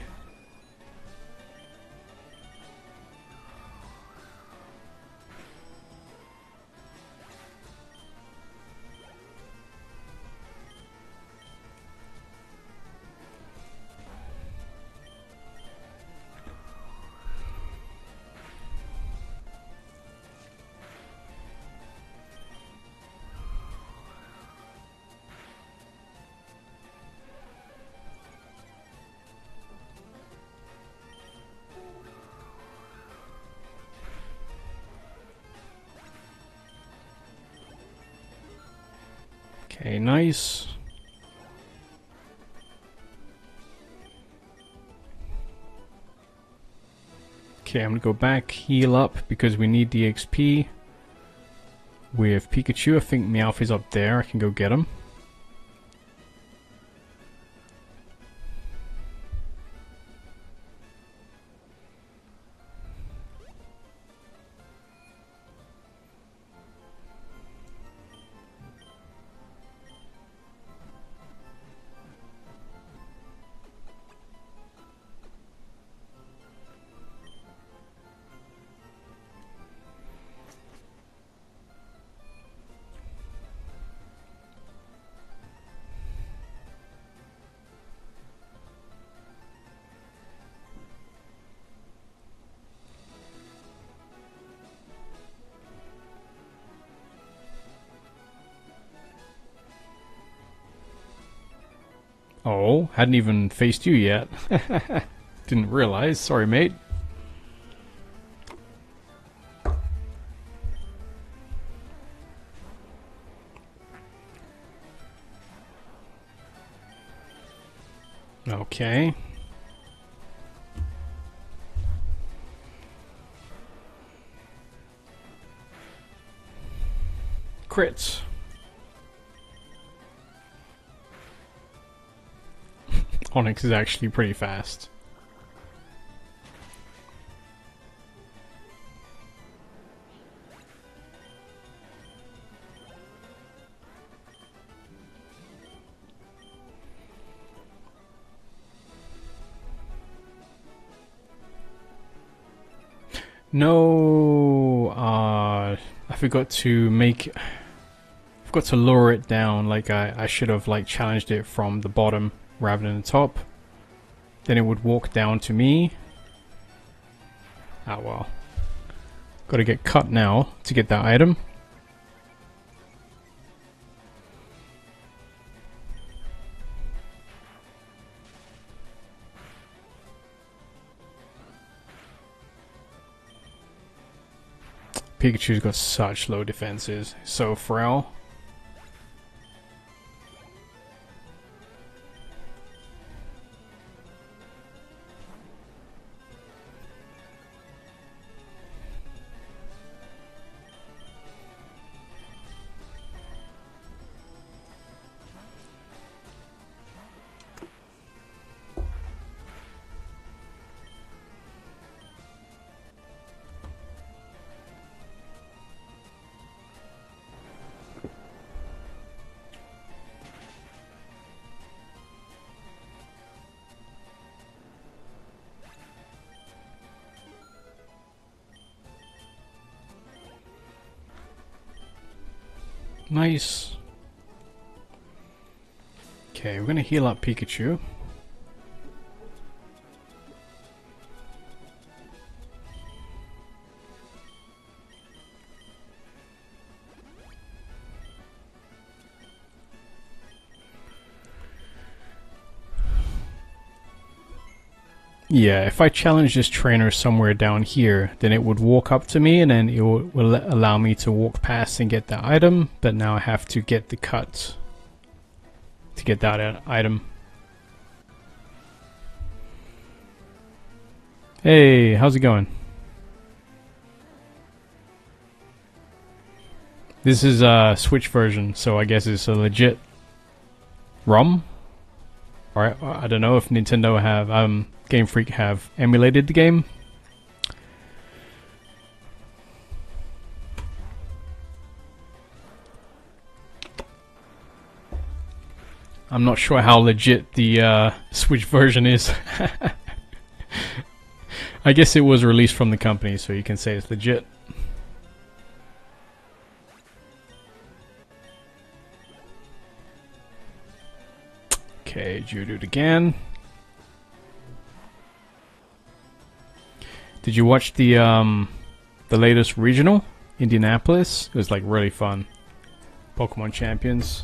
S1: Okay, nice. Okay, I'm gonna go back, heal up, because we need the XP. With Pikachu, I think Meowth is up there, I can go get him. Oh, hadn't even faced you yet. Didn't realize. Sorry, mate. Okay. Crits. Onyx is actually pretty fast. No, I forgot to lure it down. Like I should have like challenged it from the bottom rather than the top. Then it would walk down to me. Ah well. Got to get cut now to get that item. Pikachu's got such low defenses, so frail. Nice. Okay, we're gonna heal up Pikachu. Yeah, if I challenge this trainer somewhere down here, then it would walk up to me and then it will allow me to walk past and get the item, but now I have to get the cut to get that item. Hey, how's it going? This is a Switch version, so I guess it's a legit ROM. Or I don't know if Nintendo have Game Freak have emulated the game. I'm not sure how legit the Switch version is. I guess it was released from the company, so you can say it's legit. Okay, Geodude again. Did you watch the latest regional, Indianapolis? It was like really fun. Pokemon Champions.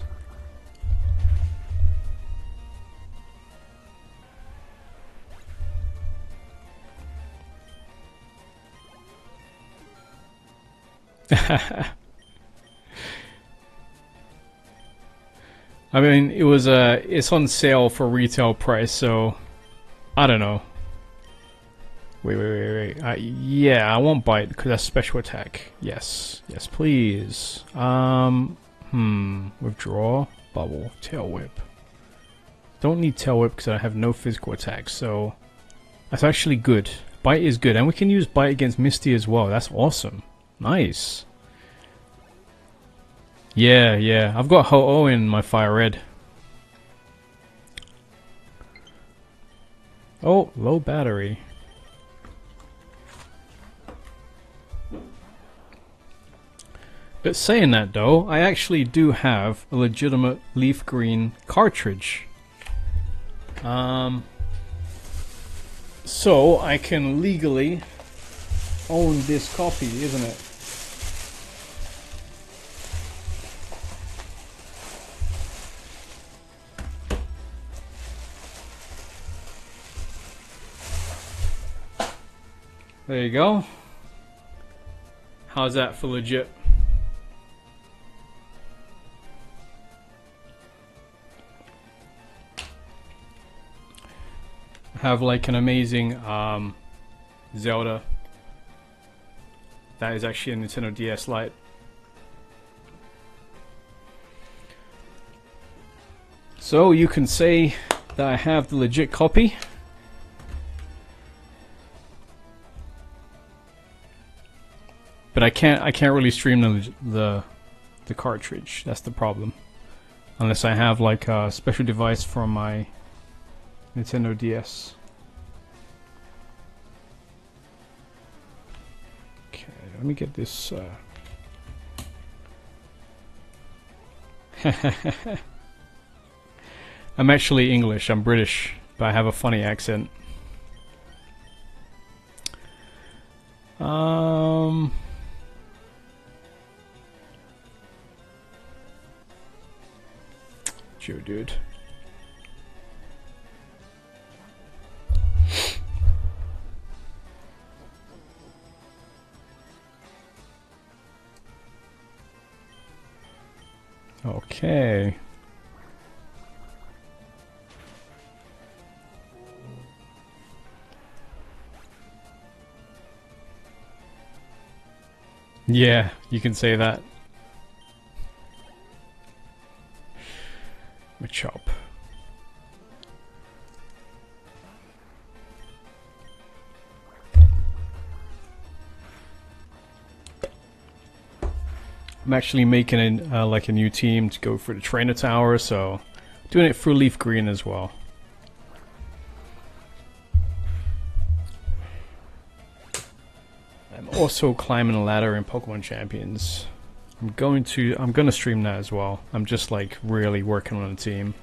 S1: I mean, it was it's on sale for retail price, so I don't know. Wait. Yeah, I won't bite because that's special attack. Yes, please. Withdraw, bubble, tail whip. Don't need tail whip because I have no physical attack, so that's actually good. Bite is good, and we can use bite against Misty as well. That's awesome. Nice. Yeah. I've got Ho-Oh in my Fire Red. Oh, low battery. But saying that though, I actually do have a legitimate LeafGreen cartridge. So I can legally own this copy, isn't it? There you go. How's that for legit? Have like an amazing Zelda that is actually a Nintendo DS Lite. So you can say that I have the legit copy. But I can't really stream the cartridge. That's the problem. Unless I have like a special device from my Nintendo DS. Okay, let me get this. I'm actually English. I'm British, but I have a funny accent. Sure, dude. Okay. Yeah, you can say that. Chop. I'm actually making like a new team to go for the trainer tower, so doing it for LeafGreen as well. I'm also climbing a ladder in Pokemon Champions. I'm gonna stream that as well. I'm just like really working on a team.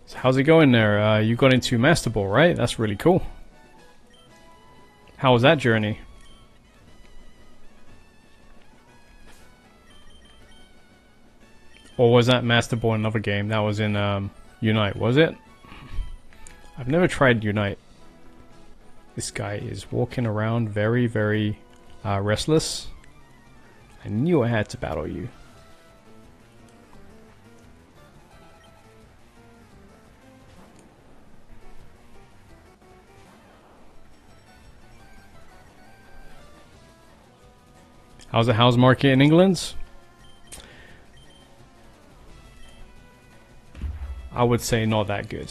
S1: So how's it going there? You got into Master Ball, right? That's really cool. How was that journey? Or was that Master Ball another game? That was in Unite, was it? I've never tried Unite. This guy is walking around very, very restless. I knew I had to battle you. How's the house market in England? I would say not that good.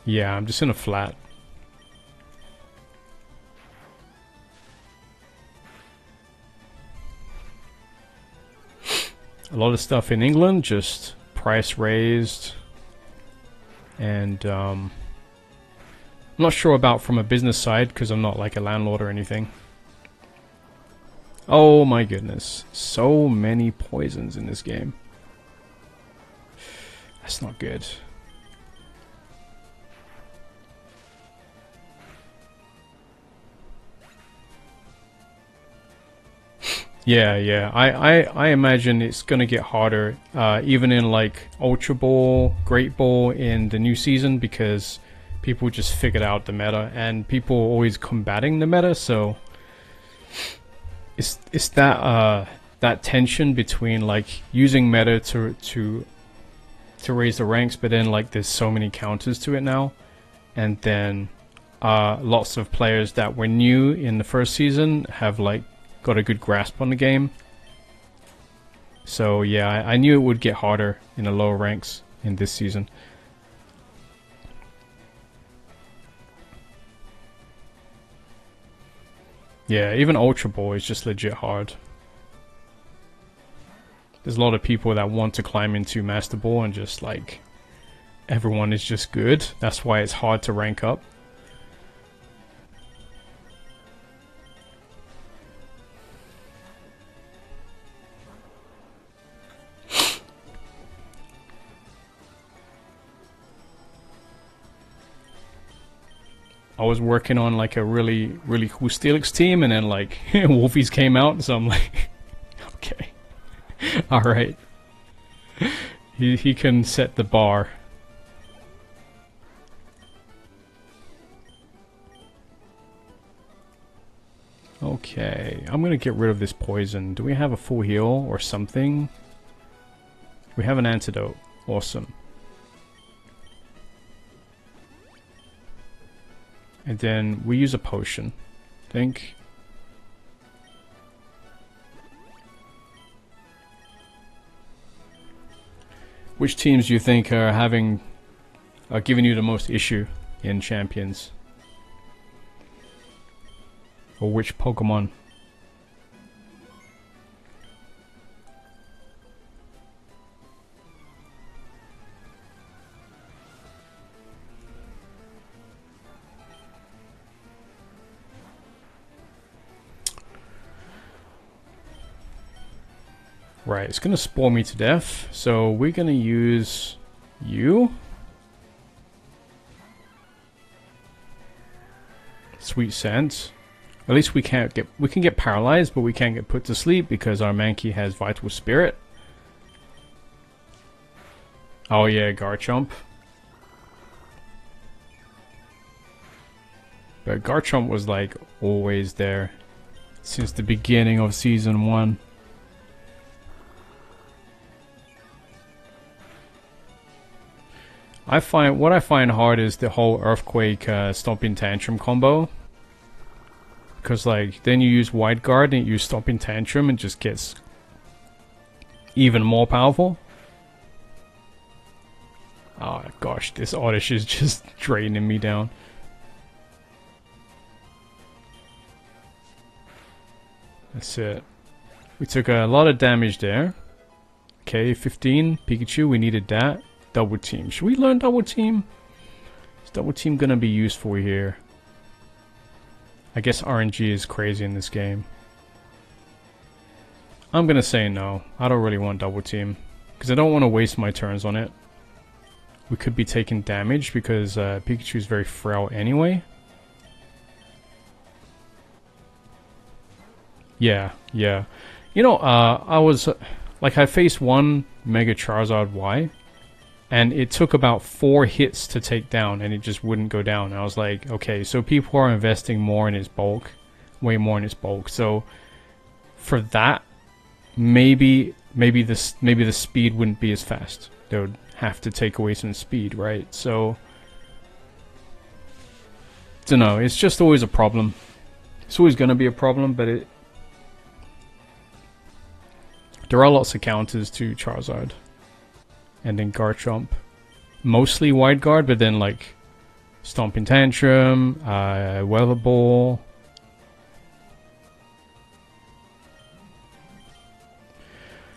S1: Yeah, I'm just in a flat. A lot of stuff in England, just price raised. And I'm not sure about from a business side because I'm not like a landlord or anything. Oh my goodness. So many poisons in this game. That's not good. Yeah. I imagine it's gonna get harder, even in like Ultra Ball, Great Ball in the new season, because people just figured out the meta, and people are always combating the meta. So it's that that tension between like using meta to raise the ranks, but then like there's so many counters to it now, and then lots of players that were new in the first season have like got a good grasp on the game. So yeah, I knew it would get harder in the lower ranks in this season. Yeah, even Ultra Ball is just legit hard. There's a lot of people that want to climb into Master Ball and just like everyone is just good. That's why it's hard to rank up. I was working on like a really cool Steelix team, and then like Wolfies came out, so I'm like, okay, all right. He can set the bar. Okay, I'm gonna get rid of this poison. Do we have a full heal or something? We have an antidote. Awesome. And then we use a potion, I think. Which teams do you think are giving you the most issue in champions? Or which Pokemon? Right, it's gonna spore me to death, so we're gonna use you. Sweet scent. At least we can get paralyzed, but we can't get put to sleep because our Mankey has Vital Spirit. Oh yeah, Garchomp. But Garchomp was like always there since the beginning of Season 1. What I find hard is the whole Earthquake Stomping Tantrum combo. Because like then you use Wide Guard and you use Stomping Tantrum and just gets even more powerful. Oh gosh, this Oddish is just draining me down. That's it. We took a lot of damage there. Okay, 15 Pikachu, we needed that. Double team. Should we learn double team? Is double team gonna be useful here? I guess RNG is crazy in this game. I'm gonna say no. I don't really want double team because I don't want to waste my turns on it. We could be taking damage because Pikachu is very frail anyway. Yeah. You know, I faced one Mega Charizard Y. And it took about 4 hits to take down, and it just wouldn't go down. I was like, okay, so people are investing more in its bulk, way more in its bulk. So for that, maybe the speed wouldn't be as fast. They would have to take away some speed, right? So don't know. It's just always a problem. It's always gonna be a problem, but there are lots of counters to Charizard. And then Garchomp. Mostly Wide Guard, but then like Stomping Tantrum, Weather Ball.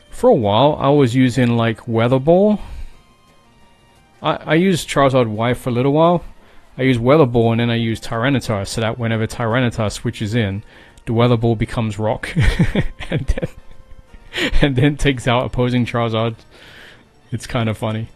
S1: For a while, I was using like Weather Ball. I used Charizard Y for a little while. I used Weather Ball and then I used Tyranitar, so that whenever Tyranitar switches in, the Weather Ball becomes Rock. and then takes out opposing Charizard. It's kind of funny.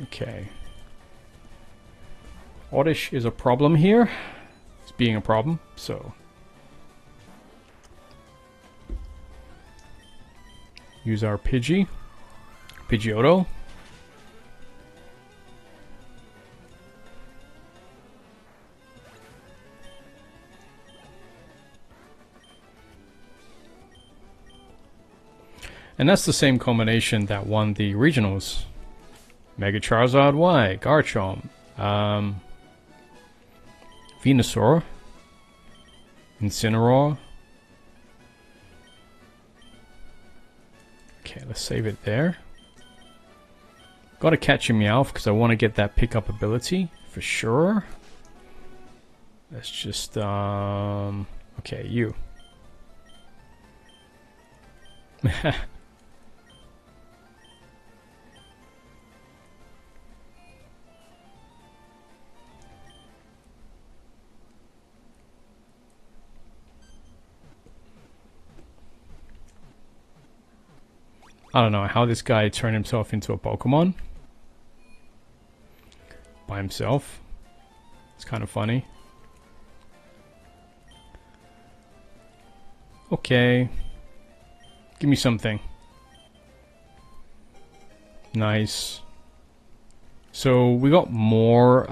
S1: Okay. Oddish is a problem here. Being a problem, so use our Pidgeotto. And that's the same combination that won the regionals. Mega Charizard Y, Garchomp, Venusaur, Incineroar. Okay, let's save it there. Gotta catch a Meowth because I want to get that pickup ability for sure. Let's just okay, you. I don't know how this guy turned himself into a Pokemon by himself. It's kind of funny. Okay. Give me something. Nice. So we got more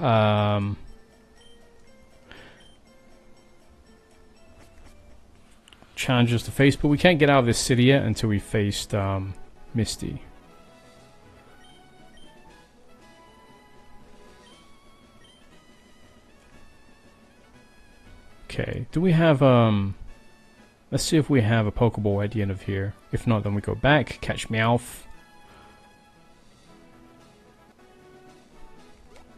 S1: challenges to face, but we can't get out of this city yet until we faced Misty. Okay, do we have let's see if we have a Pokeball at the end of here. If not, then we go back, catch Meowth.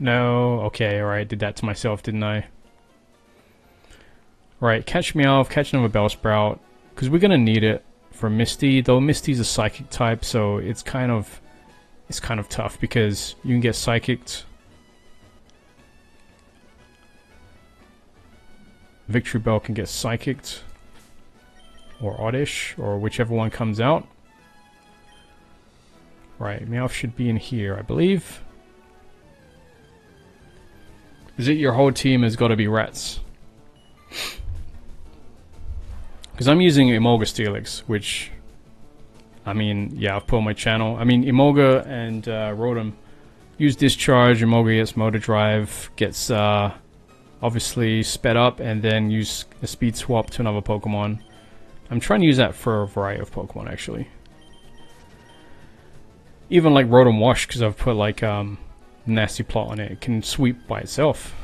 S1: No, okay, alright, did that to myself, didn't I? Right, catch Meowth, catch another Bellsprout, because we're gonna need it for Misty, though Misty's a Psychic type, so it's kind of tough, because you can get Psychicked. Victory Bell can get Psychicked, or Oddish, or whichever one comes out. Right, Meowth should be in here, I believe. Is it your whole team has got to be rats? Because I'm using Emolga Steelix, which, I mean, yeah, I've put on my channel. I mean, Emolga and Rotom use Discharge, Emolga gets Motor Drive, gets obviously sped up, and then use a Speed Swap to another Pokemon. I'm trying to use that for a variety of Pokemon, actually. Even like Rotom Wash, because I've put like Nasty Plot on it. It can sweep by itself.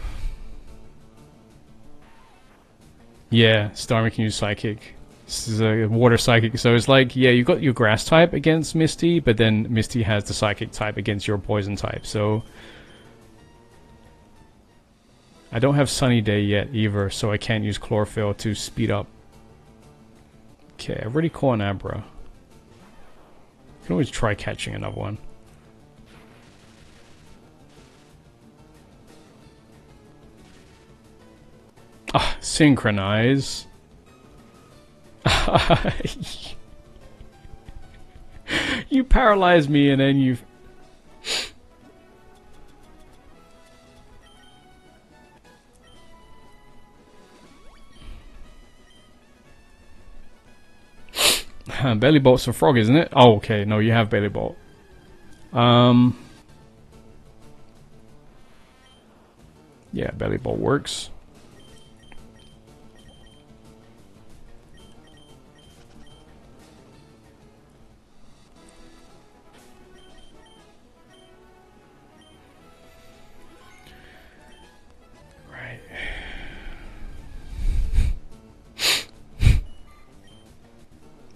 S1: Yeah, Starmie can use Psychic. This is a Water Psychic, so it's like, yeah, you got your Grass type against Misty, but then Misty has the Psychic type against your Poison type, so... I don't have Sunny Day yet either, so I can't use Chlorophyll to speed up. Okay, I've already caught an Abra. You can always try catching another one. Ah, synchronize. You paralyzed me and then you... Belly Bolt's a frog, isn't it? Oh, okay. No, you have Belly Bolt. Yeah, Belly Bolt works.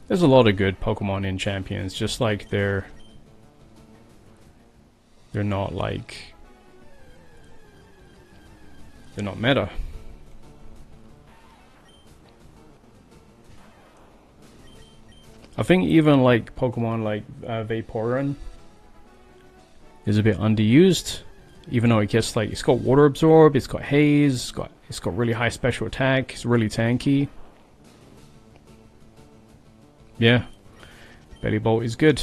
S1: There's a lot of good Pokemon in Champions, just like they're not like... they're not meta. I think even like Pokemon like Vaporeon is a bit underused, even though it gets like, it's got Water Absorb, it's got Haze, it's got really high special attack, it's really tanky. Yeah, Belly Bolt is good.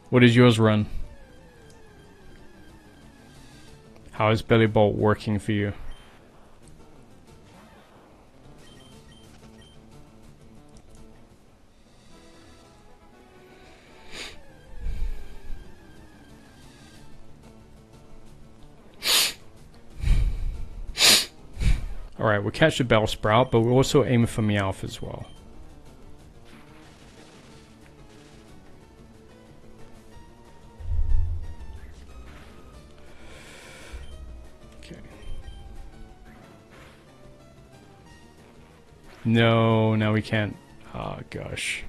S1: What does yours run? How is Belly Bolt working for you? Alright, we'll catch the Bellsprout, but we're also aiming for Meowth as well. Okay. No, now we can't. Oh, gosh.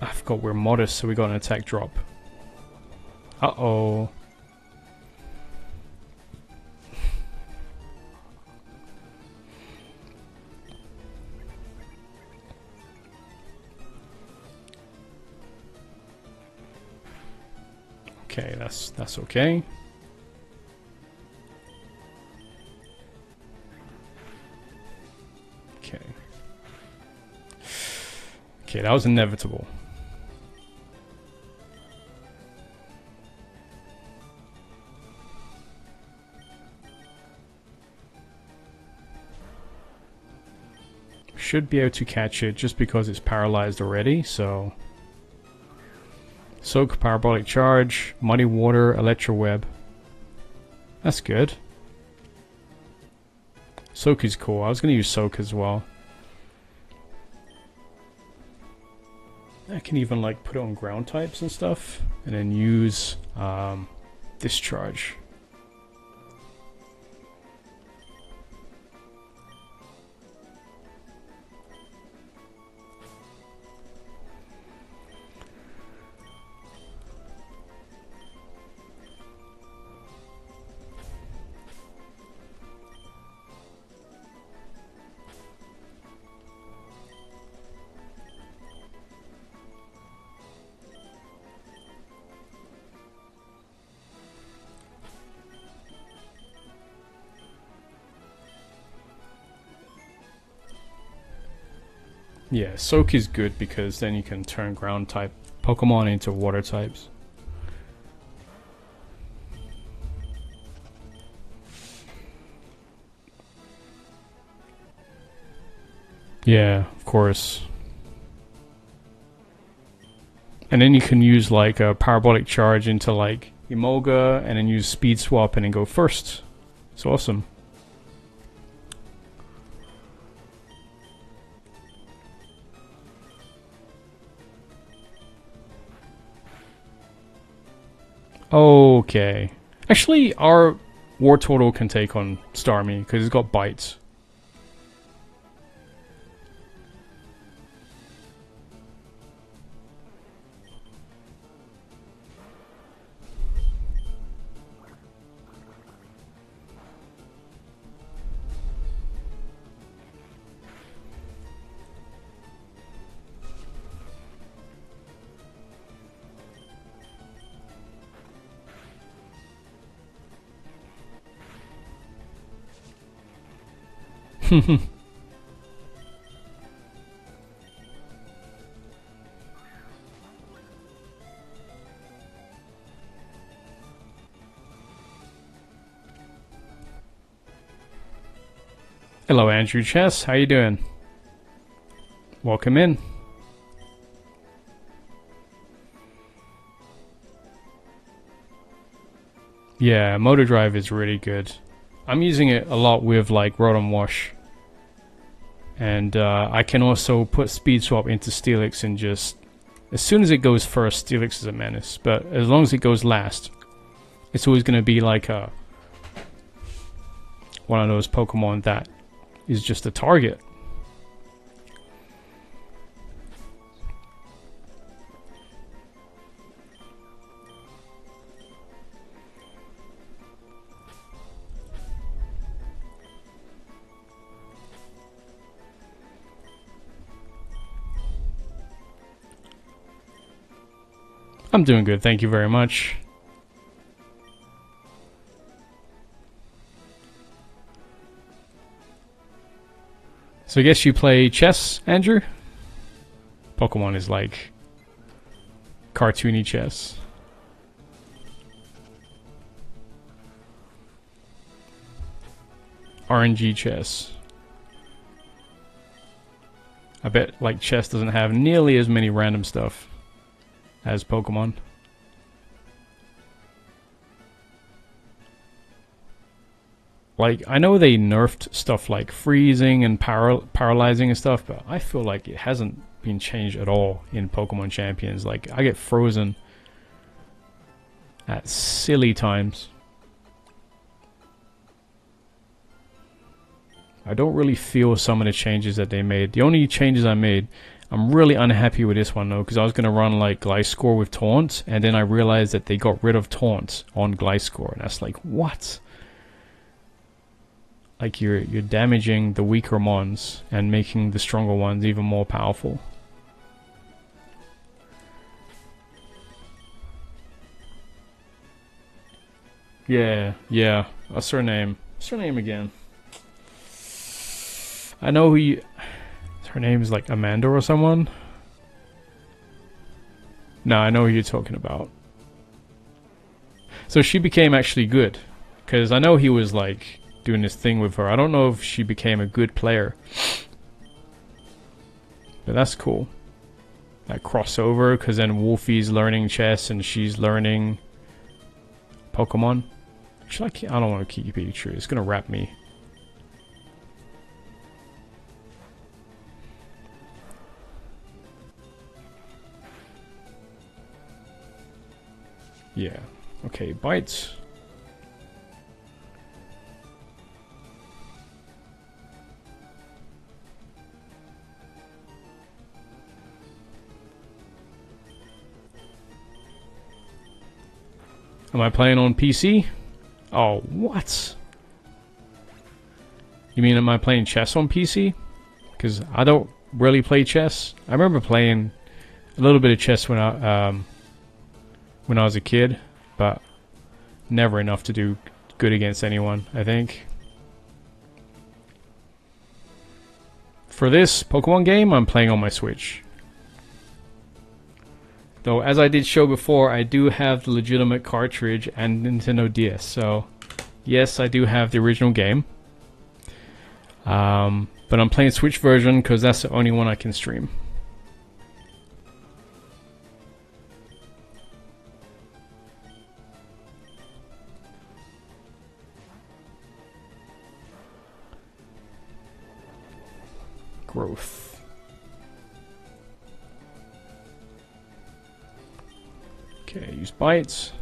S1: I forgot we're modest, so we got an attack drop. Uh-oh. Okay, that's okay. Okay. Okay, that was inevitable. Should be able to catch it just because it's paralyzed already, so... Soak, Parabolic Charge, Muddy Water, Electro Web. That's good. Soak is cool. I was going to use Soak as well. I can even like put it on ground types and stuff, and then use Discharge. Yeah, Soak is good because then you can turn ground type Pokemon into water types. Yeah, of course. And then you can use like a Parabolic Charge into like Emolga and then use Speed Swap and then go first. It's awesome. Okay. Actually, our Wartortle can take on Starmie because it's got bites. Hello, Andrew Chess. How you doing? Welcome in. Yeah, Motor Drive is really good. I'm using it a lot with like Rotom Wash. And I can also put Speed Swap into Steelix and just... As soon as it goes first, Steelix is a menace. But as long as it goes last, it's always going to be like a... one of those Pokemon that is just a target. I'm doing good, thank you very much. So I guess you play chess, Andrew? Pokemon is like cartoony chess. RNG chess. I bet like chess doesn't have nearly as many random stuff as Pokemon. Like, I know they nerfed stuff like freezing and paralyzing and stuff, but I feel like it hasn't been changed at all in Pokemon Champions. Like, I get frozen at silly times. I don't really feel some of the changes that they made. The only changes I made, I'm really unhappy with this one though, because I was going to run like Gliscor with Taunt, and then I realized that they got rid of Taunt on Gliscor, and that's like, what? Like you're damaging the weaker mons and making the stronger ones even more powerful. Yeah. What's her name? What's her name again? I know who you... Her name is like Amanda or someone. No, I know who you're talking about. So she became actually good. Because I know he was like doing this thing with her. I don't know if she became a good player. But that's cool. That crossover, because then Wolfie's learning chess and she's learning Pokemon. Actually, I don't want to keep Pikachu. It's going to wrap me. Yeah. Okay, bites. Am I playing on PC? Oh, what? You mean am I playing chess on PC? Because I don't really play chess. I remember playing a little bit of chess when I was a kid, but never enough to do good against anyone, I think. For this Pokemon game, I'm playing on my Switch. Though, as I did show before, I do have the legitimate cartridge and Nintendo DS, so yes, I do have the original game. But I'm playing Switch version because that's the only one I can stream. Growth. Okay, use bites.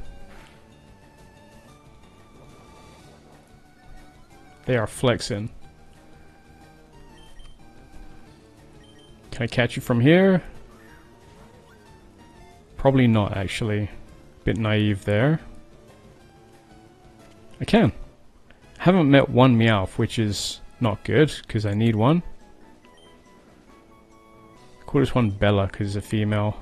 S1: They are flexing. Can I catch you from here? Probably not, actually. Bit naive there. I can. Haven't met one Meowth, which is not good, because I need one. I call this one Bella, because it's a female.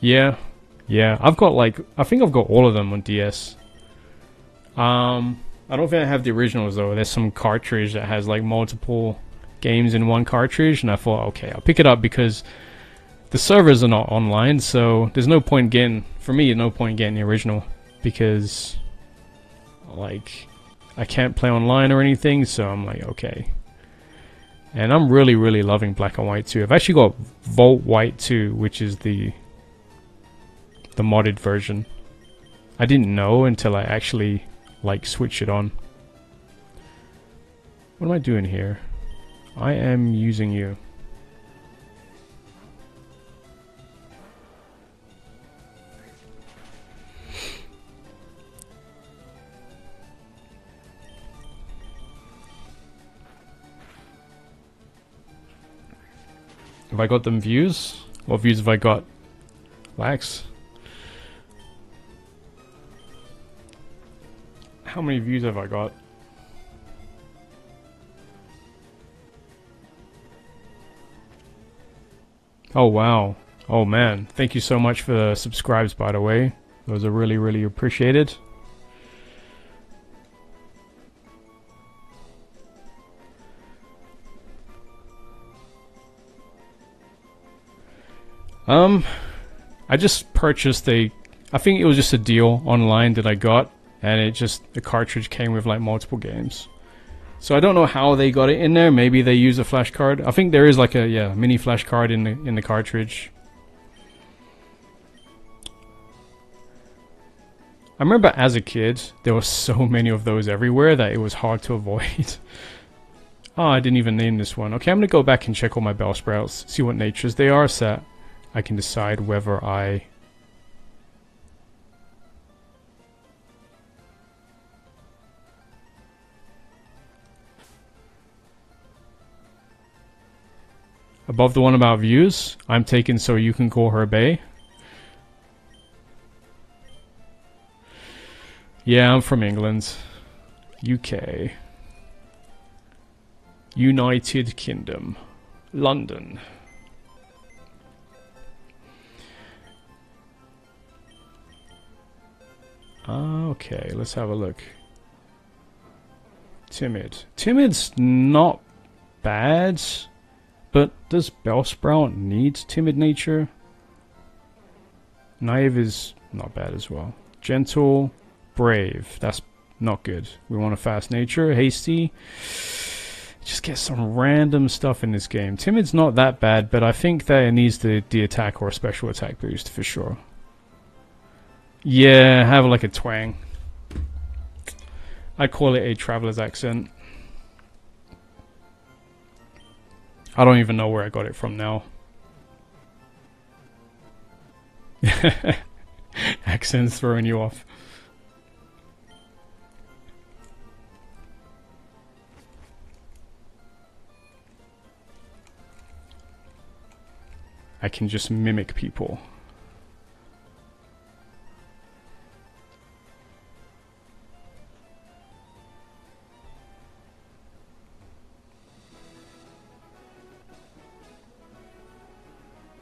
S1: Yeah, I've got like, I think I've got all of them on DS. I don't think I have the originals though. There's some cartridge that has like multiple games in one cartridge, and I thought, okay, I'll pick it up because the servers are not online, so there's no point getting, for me, no point getting the original because like I can't play online or anything, so I'm like, okay. And I'm really loving Black and White too. I've actually got Volt White too, which is the modded version. I didn't know until I actually like switch it on. What am I doing here? I am using you. Have I got them views? What views have I got? Lax. How many views have I got? Oh wow. Oh man. Thank you so much for the subscribes, by the way. Those are really appreciated. I just purchased I think it was just a deal online that I got, and the cartridge came with like multiple games. So I don't know how they got it in there. Maybe they use a flash card. I think there is like a mini flash card in the cartridge. I remember as a kid there were so many of those everywhere that it was hard to avoid. Oh, I didn't even name this one. Okay, I'm gonna go back and check all my Bellsprouts, see what natures they are, so that I can decide whether I Above the one about views, I'm taken so you can call her bae. Yeah, I'm from England. UK. United Kingdom. London. Okay, let's have a look. Timid. Timid's not bad, but does Bellsprout need timid nature? Naive is not bad as well. Gentle, brave. That's not good. We want a fast nature. Hasty. Just get some random stuff in this game. Timid's not that bad, but I think that it needs the attack or special attack boost for sure. Yeah, have like a twang. I call it a traveler's accent. I don't even know where I got it from now. Accents throwing you off. I can just mimic people.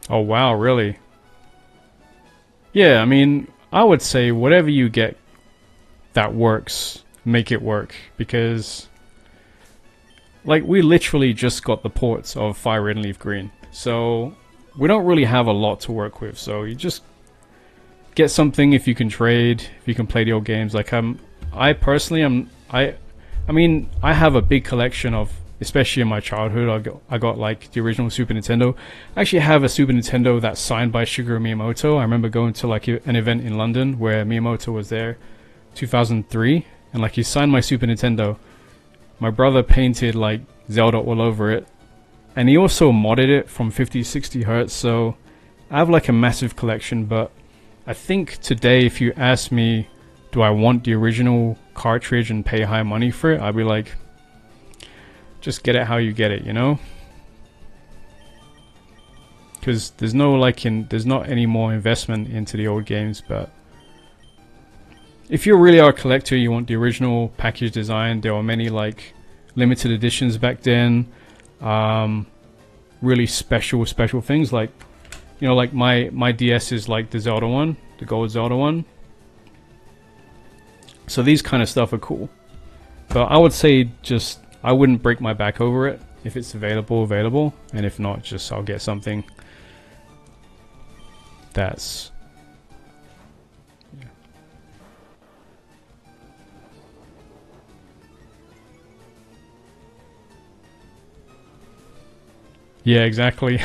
S1: Oh wow, really? Yeah, I mean, I would say whatever you get that works, make it work. Because, like, we literally just got the ports of Fire Red and Leaf Green. So, we don't really have a lot to work with. So, you just get something if you can trade, if you can play the old games. Like, I personally, I mean, I have a big collection of, especially in my childhood, I got like the original Super Nintendo. I actually have a Super Nintendo that's signed by Shigeru Miyamoto. I remember going to like an event in London where Miyamoto was there, 2003, and like he signed my Super Nintendo. My brother painted like Zelda all over it, and he also modded it from 50-60 hertz. So I have like a massive collection. But I think today, if you ask me, do I want the original cartridge and pay high money for it, I'd be like, just get it how you get it, you know? Because there's no like there's not any more investment into the old games. But if you really are a collector, you want the original package design. There were many like limited editions back then, really special things, like, you know, like my DS is like the Zelda one, the gold Zelda one. So these kind of stuff are cool. But I would say just, I wouldn't break my back over it. If it's available, and if not, just I'll get something that's, yeah, exactly.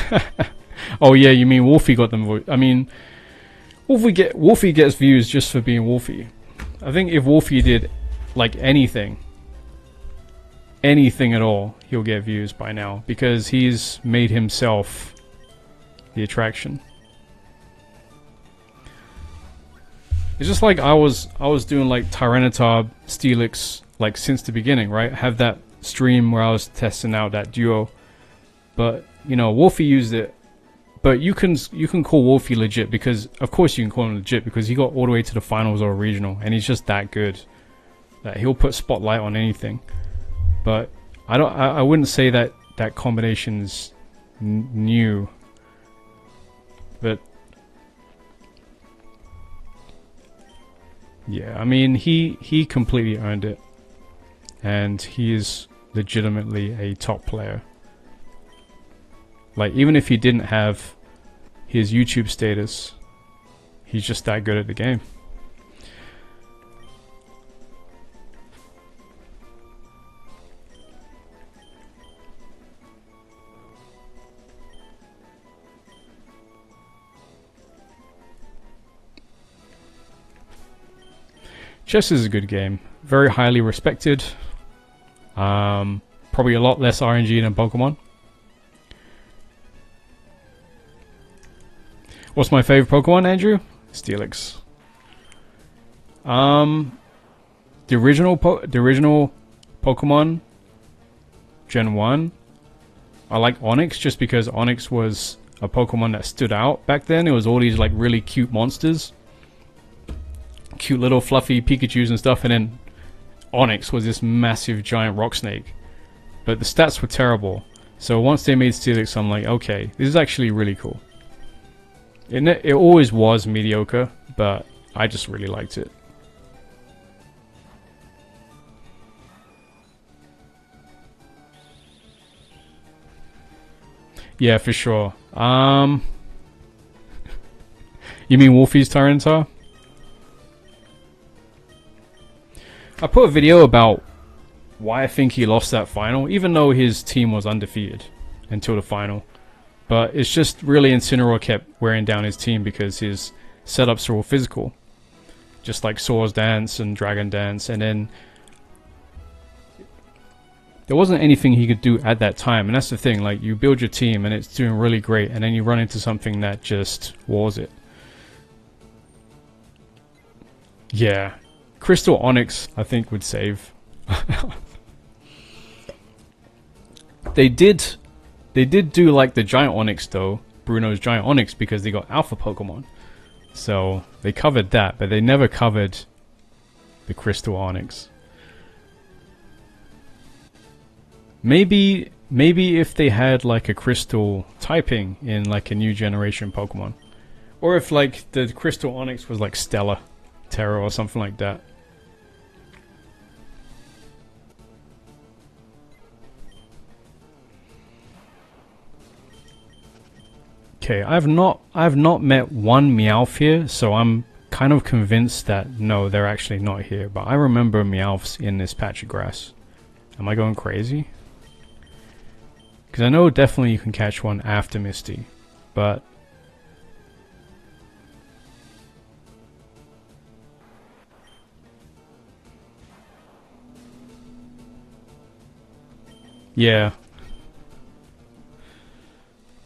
S1: Oh yeah, you mean Wolfie got them? I mean, Wolfie gets views just for being Wolfie. I think if Wolfie did like anything at all, he'll get views by now, because he's made himself the attraction. It's just like I was doing like Tyranitar, Steelix, like since the beginning, right? I have that stream where I was testing out that duo, but you know, Wolfie used it. But you can call Wolfie legit, because of course you can call him legit, because he got all the way to the finals or regional, and he's just that good that he'll put spotlight on anything. But I wouldn't say that combination's new. But yeah, I mean, he completely earned it, and he is legitimately a top player. Like, even if he didn't have his YouTube status, he's just that good at the game. Chess is a good game. Very highly respected. Probably a lot less RNG than Pokemon. What's my favorite Pokemon, Andrew? Steelix. The original Pokemon Gen 1 I like Onyx just because Onyx was a Pokemon that stood out back then. It was all these like really cute monsters. Cute little fluffy Pikachus and stuff, and then Onyx was this massive giant rock snake. But the stats were terrible. So once they made Steelix, I'm like, okay, this is actually really cool. It always was mediocre, but I just really liked it. Yeah, for sure. You mean Wolfie's Tyranitar? I put a video about why I think he lost that final, even though his team was undefeated until the final. But it's just really Incineroar kept wearing down his team because his setups are all physical. Just like Swords Dance and Dragon Dance, and then there wasn't anything he could do at that time, and that's the thing, like you build your team and it's doing really great, and then you run into something that just wars it. Yeah, Crystal Onyx I think would save. They did do like the Giant Onyx though, Bruno's Giant Onyx, because they got Alpha Pokemon. So they covered that, but they never covered the Crystal Onyx. Maybe if they had like a Crystal typing in like a new generation Pokemon. Or if like the Crystal Onyx was like Stellar Terra or something like that. Okay, I've not met one Meowth here, so I'm kind of convinced that no, they're actually not here. But I remember Meowths in this patch of grass. Am I going crazy? Because I know definitely you can catch one after Misty, but yeah.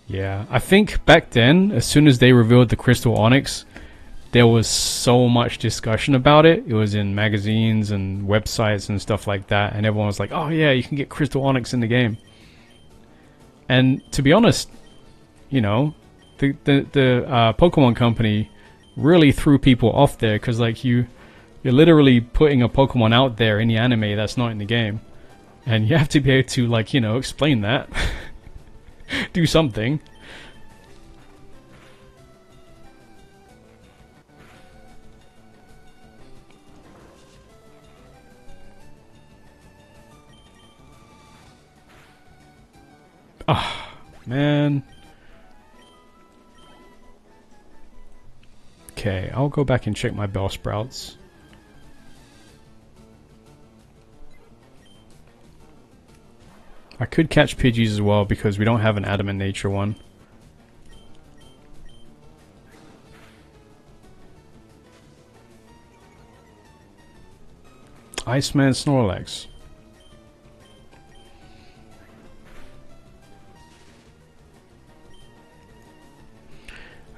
S1: Yeah, I think back then, as soon as they revealed the Crystal Onyx, there was so much discussion about it. It was in magazines and websites and stuff like that, and everyone was like, oh yeah, you can get Crystal Onyx in the game. And to be honest, you know, the Pokemon company really threw people off there, because like you're literally putting a Pokemon out there in the anime that's not in the game, and you have to be able to, like, you know, explain that. Do something. Ah, man. Okay, I'll go back and check my Bellsprouts. I could catch Pidgeys as well because we don't have an Adamant Nature one. Iceman Snorlax.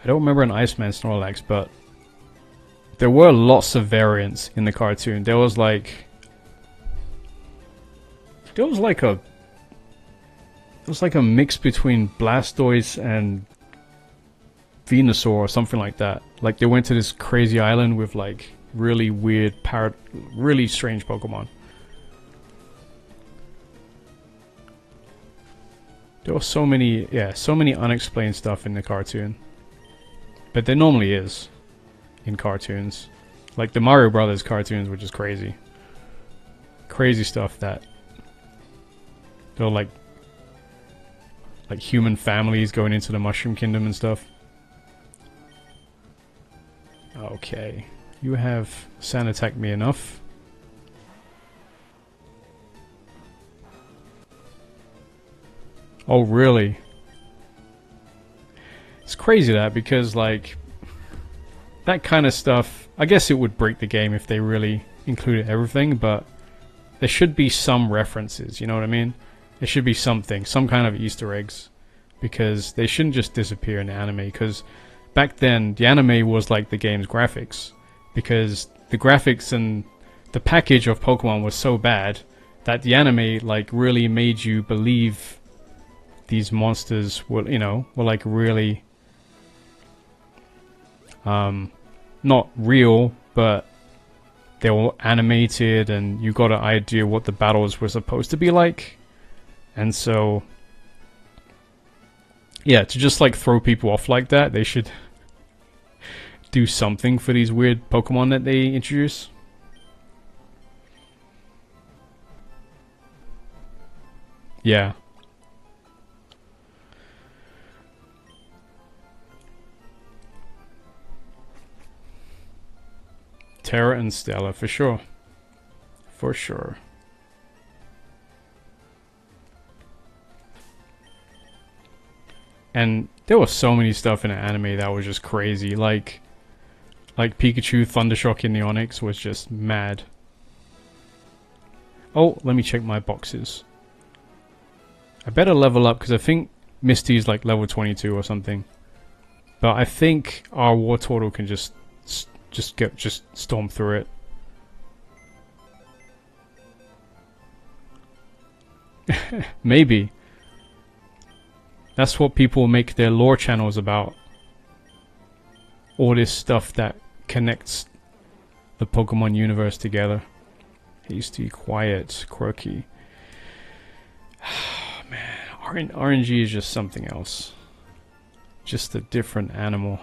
S1: I don't remember an Iceman Snorlax, but there were lots of variants in the cartoon. There was like a mix between Blastoise and Venusaur or something like that. Like they went to this crazy island with like really weird really strange Pokemon. There was so many unexplained stuff in the cartoon. But there normally is in cartoons. Like the Mario Brothers cartoons, which is crazy. Crazy stuff that they're like human families going into the Mushroom Kingdom and stuff. Okay. You have sand attacked me enough. Oh, really? It's crazy that, because like that kind of stuff, I guess it would break the game if they really included everything, but there should be some references, you know what I mean? There should be something, some kind of Easter eggs, because they shouldn't just disappear in the anime, because back then the anime was like the game's graphics, because the graphics and the package of Pokemon was so bad that the anime like really made you believe these monsters were, you know, were like really not real, but they were animated and you got an idea what the battles were supposed to be like. And so yeah, to just like throw people off like that, they should do something for these weird Pokemon that they introduce. Yeah. Terra and Stella, for sure. For sure. And there was so many stuff in the anime that was just crazy. Like Pikachu Thundershock in the Onyx was just mad. Oh, let me check my boxes. I better level up because I think Misty's like level 22 or something. But I think our Wartortle can just storm through it. Maybe. That's what people make their lore channels about. All this stuff that connects the Pokemon universe together. Hasty, quiet, quirky. Man, RNG is just something else. Just a different animal.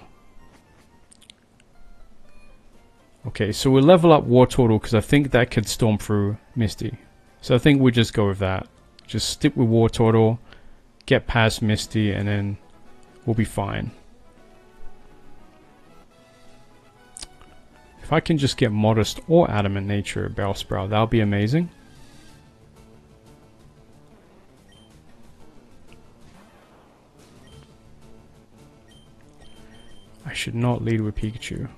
S1: Okay, so we'll level up Wartortle because I think that could storm through Misty. So I think we'll just go with that. Just stick with Wartortle, get past Misty, and then we'll be fine. If I can just get Modest or Adamant Nature Bellsprout, that'll be amazing. I should not lead with Pikachu.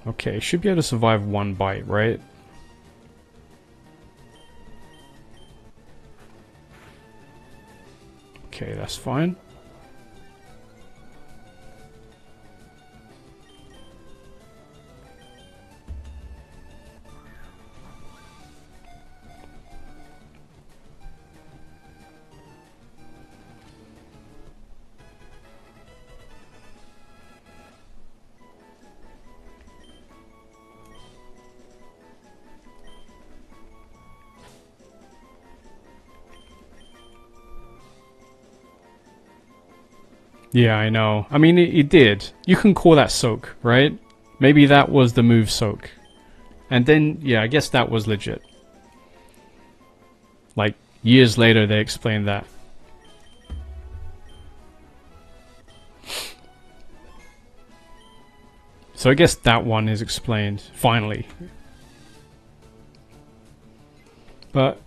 S1: Okay, should be able to survive one bite, right? Okay, that's fine. Yeah, I know. I mean, it did. You can call that soak, right? Maybe that was the move soak. And then, yeah, I guess that was legit. Like, years later, they explained that. So I guess that one is explained, finally. But,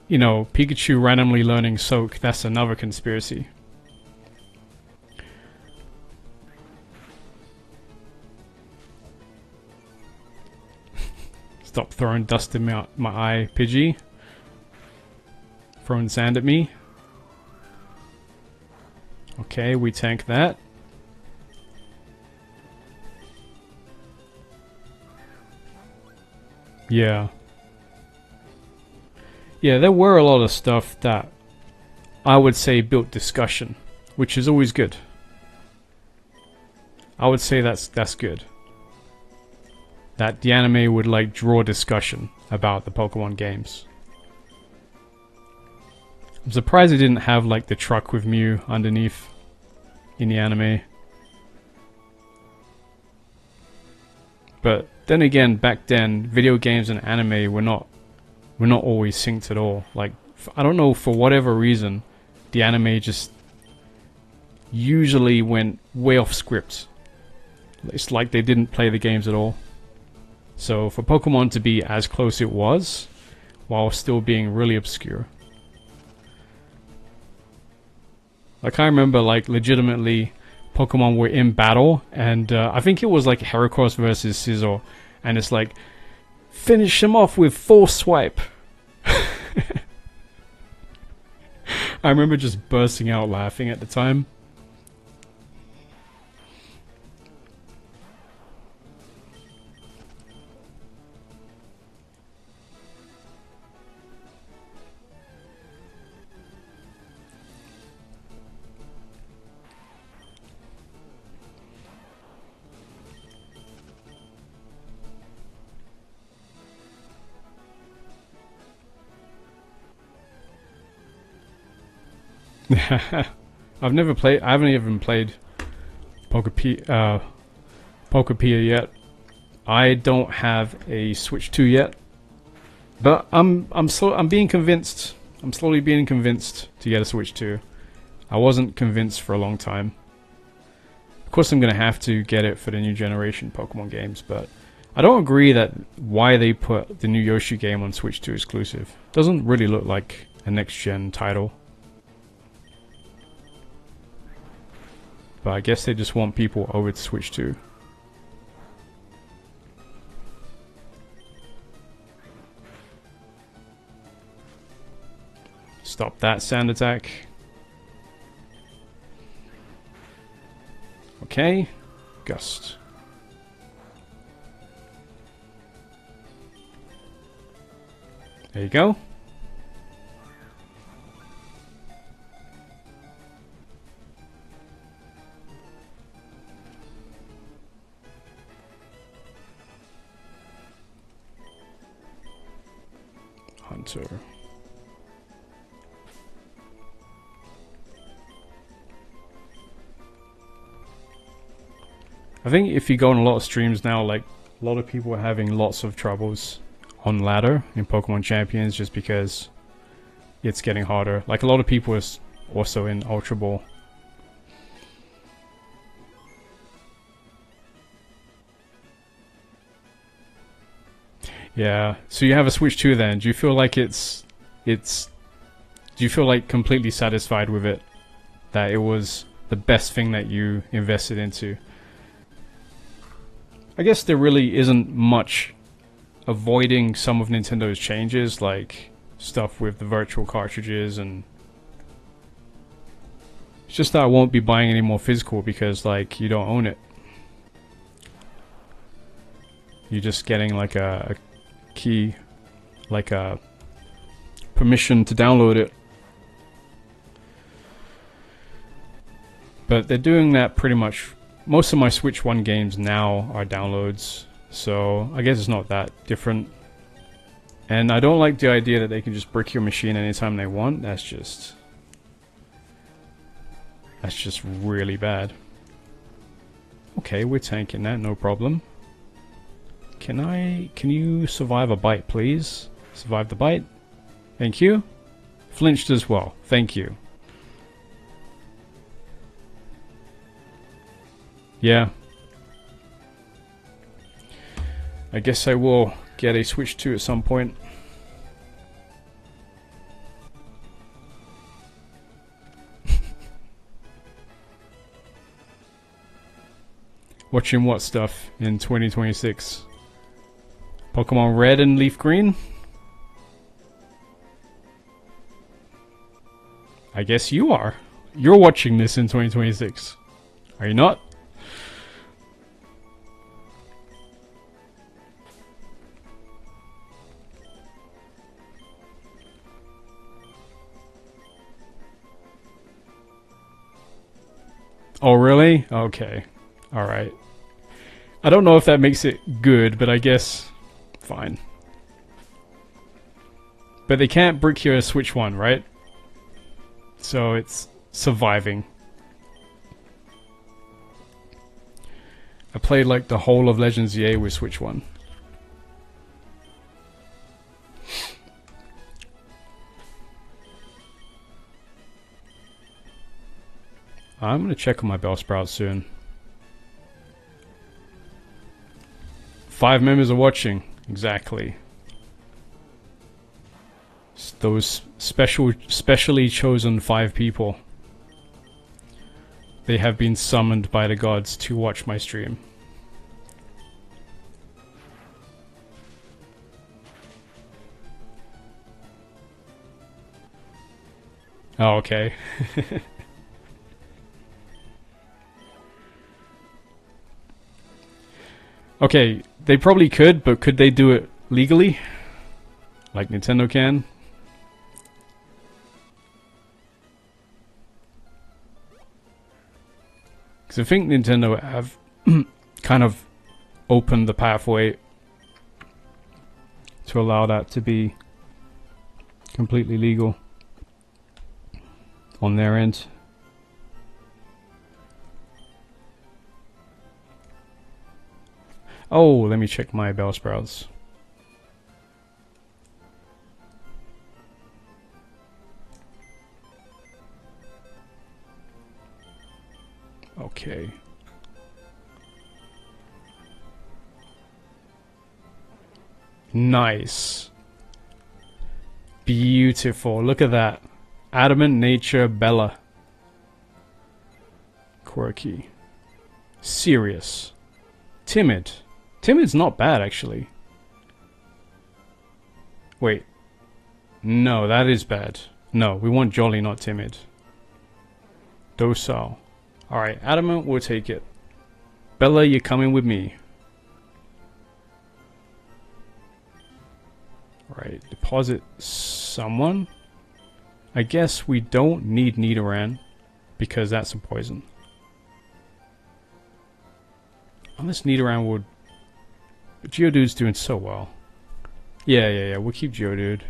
S1: you know, Pikachu randomly learning soak, that's another conspiracy. Stop throwing dust in my eye, Pidgey. Throwing sand at me. Okay, we tank that. Yeah. Yeah, there were a lot of stuff that I would say built discussion, which is always good. I would say that's good. That the anime would like draw discussion about the Pokemon games. I'm surprised it didn't have like the truck with Mew underneath in the anime. But then again, back then, video games and anime were not always synced at all. Like, I don't know, for whatever reason, the anime just usually went way off script. It's like they didn't play the games at all. So for Pokemon to be as close it was, while still being really obscure. Like, I remember, like, legitimately, Pokemon were in battle, and I think it was like Heracross versus Scizor, and it's like, finish him off with Force Swipe. I remember just bursting out laughing at the time. I've never played. I haven't even played Pokémon yet. I don't have a Switch 2 yet, but I'm being convinced. I'm slowly being convinced to get a Switch 2. I wasn't convinced for a long time. Of course, I'm gonna have to get it for the new generation Pokemon games, but I don't agree that why they put the new Yoshi game on Switch 2 exclusive. Doesn't really look like a next-gen title. But I guess they just want people over to Switch 2. Stop that sand attack. Okay. Gust. There you go. Hunter. I think if you go on a lot of streams now, like, a lot of people are having lots of troubles on ladder in Pokemon Champions just because it's getting harder. Like, a lot of people is also in Ultra Ball. Yeah, so you have a Switch 2 then. Do you feel like do you feel like completely satisfied with it? That it was the best thing that you invested into? I guess there really isn't much avoiding some of Nintendo's changes, like stuff with the virtual cartridges, and it's just that I won't be buying any more physical because, like, you don't own it. You're just getting like a key, like a permission to download it. But they're doing that pretty much. Most of my Switch 1 games now are downloads, so I guess it's not that different. And I don't like the idea that they can just brick your machine anytime they want. That's just really bad. Okay, we're tanking that, no problem. Can you survive a bite, please? Survive the bite. Thank you. Flinched as well. Thank you. Yeah. I guess I will get a Switch 2 at some point. Watching what stuff in 2026? Pokemon Red and Leaf Green? I guess you are. You're watching this in 2026. Are you not? Oh, really? Okay. Alright. I don't know if that makes it good, but I guess fine. But they can't brick your Switch 1, right? So it's surviving. I played like the whole of Legends EA with Switch 1. I'm gonna check on my Bellsprout soon. 5 members are watching. Exactly. It's those specially chosen 5 people. They have been summoned by the gods to watch my stream. Oh, okay. Okay, they probably could, but could they do it legally? Like Nintendo can? Because I think Nintendo have kind of opened the pathway to allow that to be completely legal. on their end. Oh, let me check my Bellsprouts. Okay. Nice. Beautiful. Look at that. Adamant Nature Bella. Quirky. Serious. Timid. Timid's not bad, actually. Wait. No, that is bad. No, we want jolly, not timid. Docile. Alright, Adamant, we'll take it. Bella, you're coming with me. Alright, deposit someone. I guess we don't need Nidoran because that's a poison. Unless Nidoran would... But Geodude's doing so well. Yeah, we'll keep Geodude.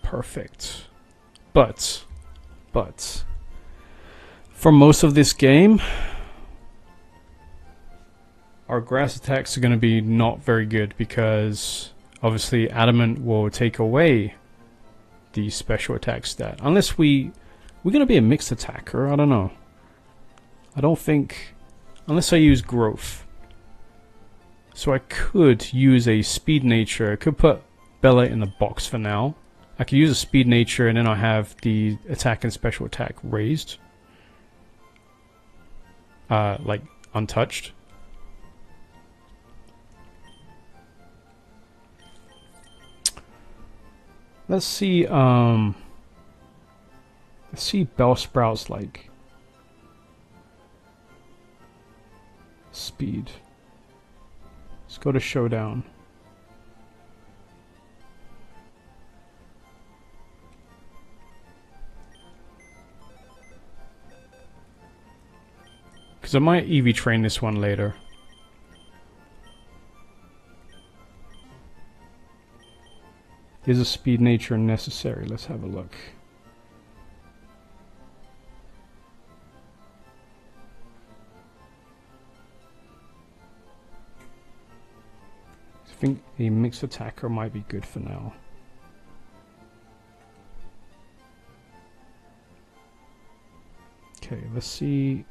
S1: Perfect. But for most of this game, our grass attacks are going to be not very good because obviously Adamant will take away the special attack stat. Unless we're going to be a mixed attacker, I don't know. I don't think, unless I use growth. So I could use a speed nature. I could put Bella in the box for now. I could use a speed nature and then I'll have the attack and special attack raised. Like untouched. Let's see Bellsprout's like speed. Let's go to Showdown. Because I might EV train this one later. Is a speed nature necessary? Let's have a look. I think a mixed attacker might be good for now. Okay, let's see.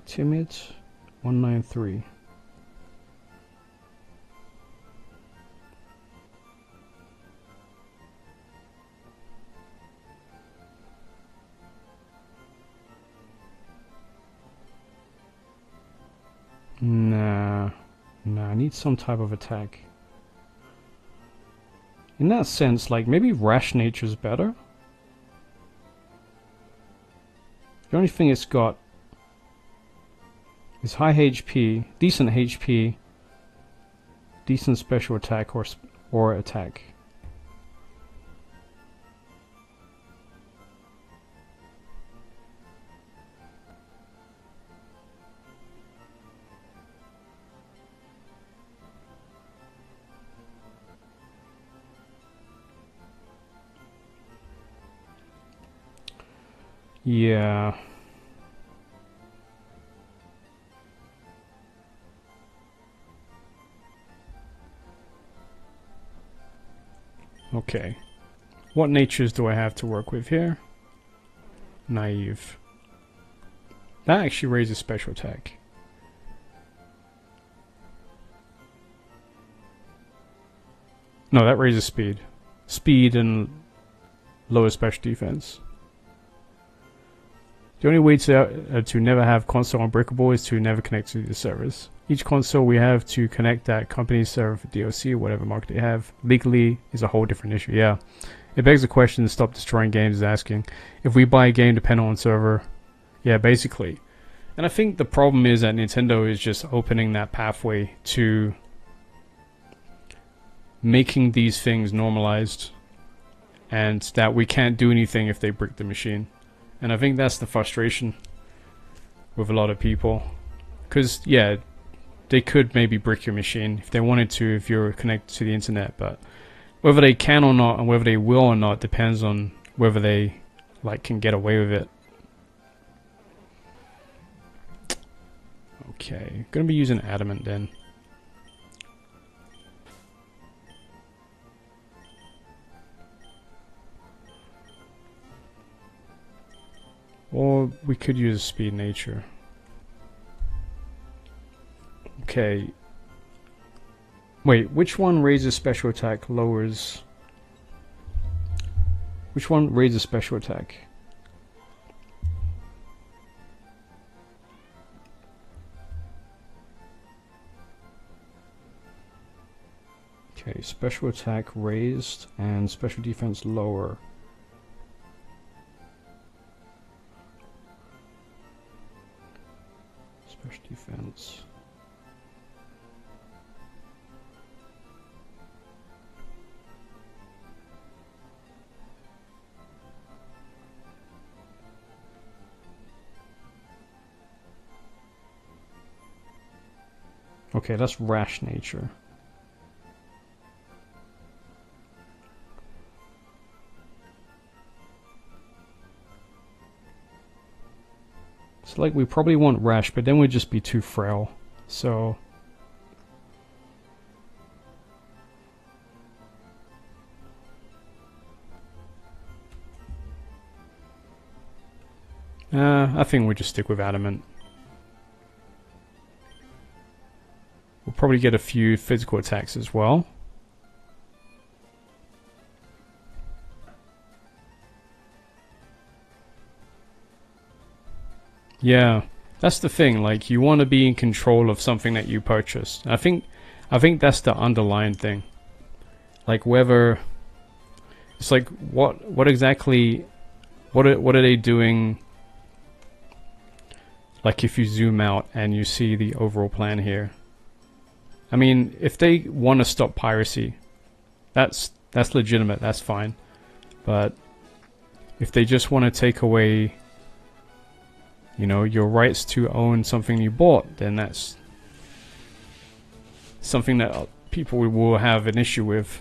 S1: Timid 193. Nah, I need some type of attack. In that sense, like maybe Rash Nature's better. The only thing it's got is high HP, decent HP, decent special attack or attack. Yeah. Okay. What natures do I have to work with here? Naive. That actually raises special attack. No, that raises speed. Speed and lower special defense. The only way to never have console unbreakable is to never connect to the servers. Each console we have to connect that company's server for DLC or whatever market they have legally is a whole different issue. Yeah, It begs the question, stop destroying games is asking. If we buy a game dependent on server, yeah, basically. And I think the problem is that Nintendo is just opening that pathway to making these things normalized, and that we can't do anything if they brick the machine. And I think that's the frustration with a lot of people. Because, yeah, they could maybe brick your machine if they wanted to, if you're connected to the internet, but whether they can or not, and whether they will or not, depends on whether they like can get away with it. Okay, gonna be using adamant then. Or we could use speed nature. Okay. Wait, which one raises special attack, lowers... Which one raises special attack? Okay, special attack raised and special defense lower. Special defense. Okay, that's rash nature. So like we probably want rash, but then we'd just be too frail. So I think we just stick with adamant. We'll probably get a few physical attacks as well. Yeah, that's the thing, like you want to be in control of something that you purchased. I think that's the underlying thing. Like whether it's like what exactly what are they doing, like if you zoom out and you see the overall plan here. I mean, if they want to stop piracy, that's legitimate, that's fine. But if they just want to take away, you know, your rights to own something you bought, then that's something that people will have an issue with.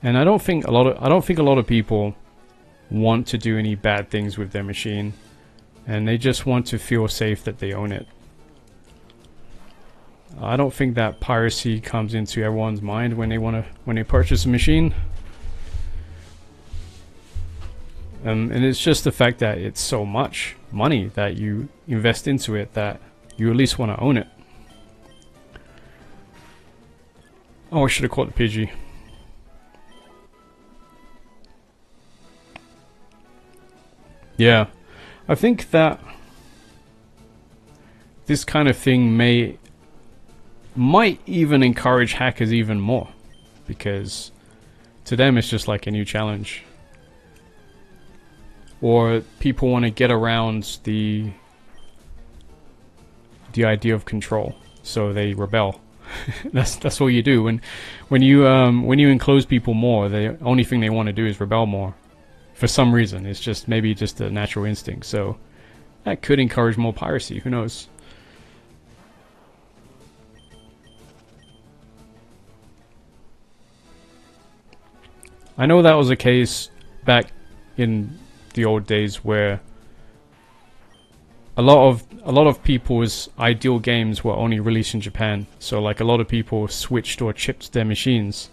S1: And I don't think a lot of people want to do any bad things with their machine, and they just want to feel safe that they own it. I don't think that piracy comes into everyone's mind when they purchase a machine. And it's just the fact that it's so much money that you invest into it that you at least want to own it. Oh, I should have caught the Pidgey. Yeah, I think that this kind of thing might even encourage hackers even more, because to them it's just like a new challenge. Or people want to get around the idea of control, so they rebel. that's what you do when you enclose people more. The only thing they want to do is rebel more. For some reason, it's just maybe just a natural instinct. So that could encourage more piracy. Who knows? I know that was a case back in the old days where a lot of people's ideal games were only released in Japan. So like a lot of people switched or chipped their machines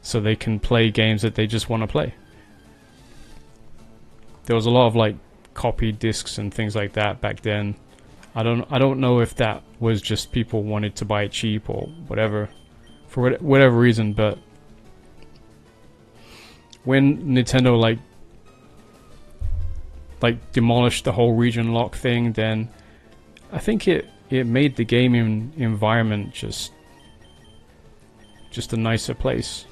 S1: so they can play games that they just want to play. There was a lot of like copied discs and things like that back then. I don't know if that was just people wanted to buy it cheap or whatever, for whatever reason. But when Nintendo like demolished the whole region lock thing, then I think it made the gaming environment just just a nicer place.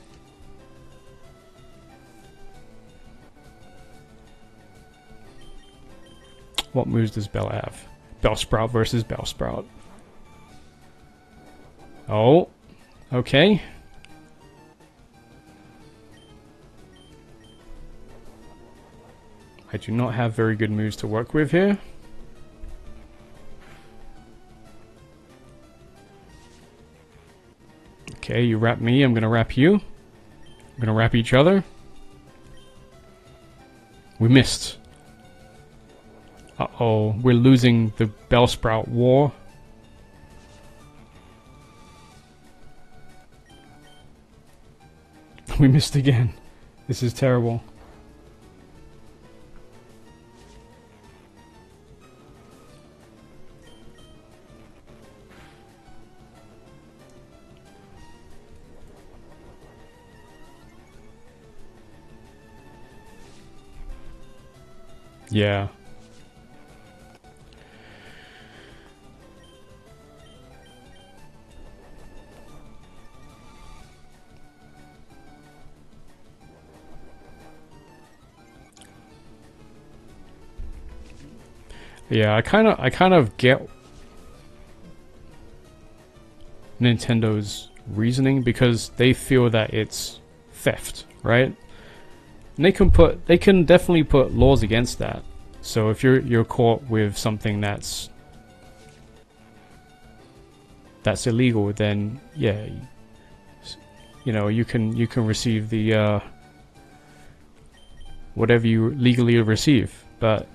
S1: What moves does Bell have? Bellsprout versus Bellsprout. Oh, okay. I do not have very good moves to work with here. Okay, you wrap me, I'm gonna wrap you. We're gonna wrap each other. We missed. Uh-oh, we're losing the Bellsprout war. We missed again. This is terrible. Yeah. Yeah, I kind of get Nintendo's reasoning, because they feel that it's theft, right? And they can definitely put laws against that. So if you're caught with something that's illegal, then yeah, you know, you can receive the whatever you legally receive. But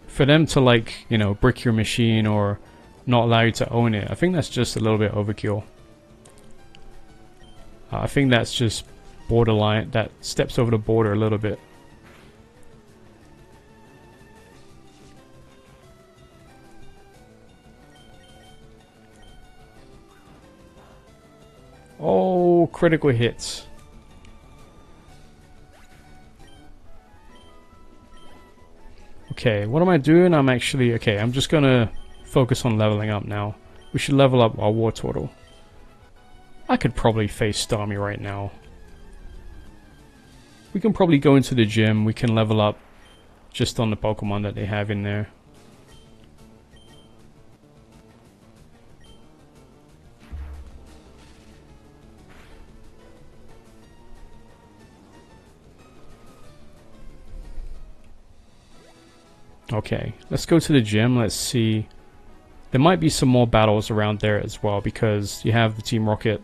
S1: for them to, like, you know, brick your machine or not allow you to own it, I think that's just a little bit overkill. I think that's just borderline, that steps over the border a little bit. Oh, critical hits. Okay, what am I doing? I'm actually... Okay, I'm just gonna focus on leveling up now. We should level up our War Turtle. I could probably face Starmie right now. We can probably go into the gym. We can level up just on the Pokemon that they have in there. Okay, let's go to the gym. Let's see. There might be some more battles around there as well, because you have the Team Rocket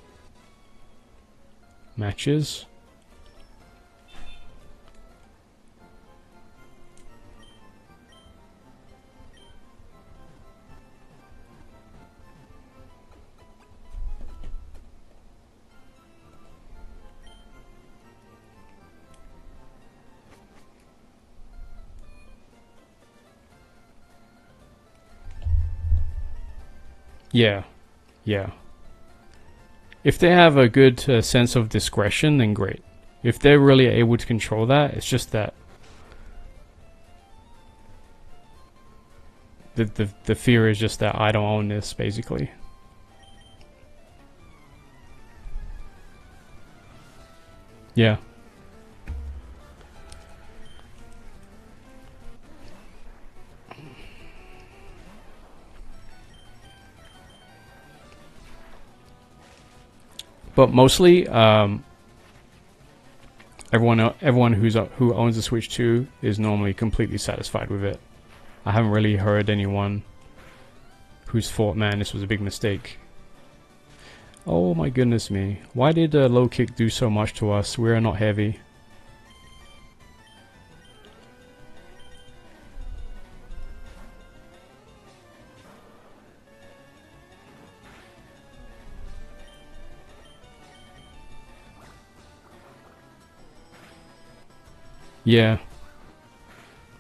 S1: matches. Yeah, yeah. If they have a good sense of discretion, then great. If they're really able to control that, it's just that the fear is just that I don't own this, basically. Yeah. But mostly, everyone who owns a Switch 2 is normally completely satisfied with it. I haven't really heard anyone who's thought, man, this was a big mistake. Oh my goodness me. Why did low kick do so much to us? We are not heavy. Yeah.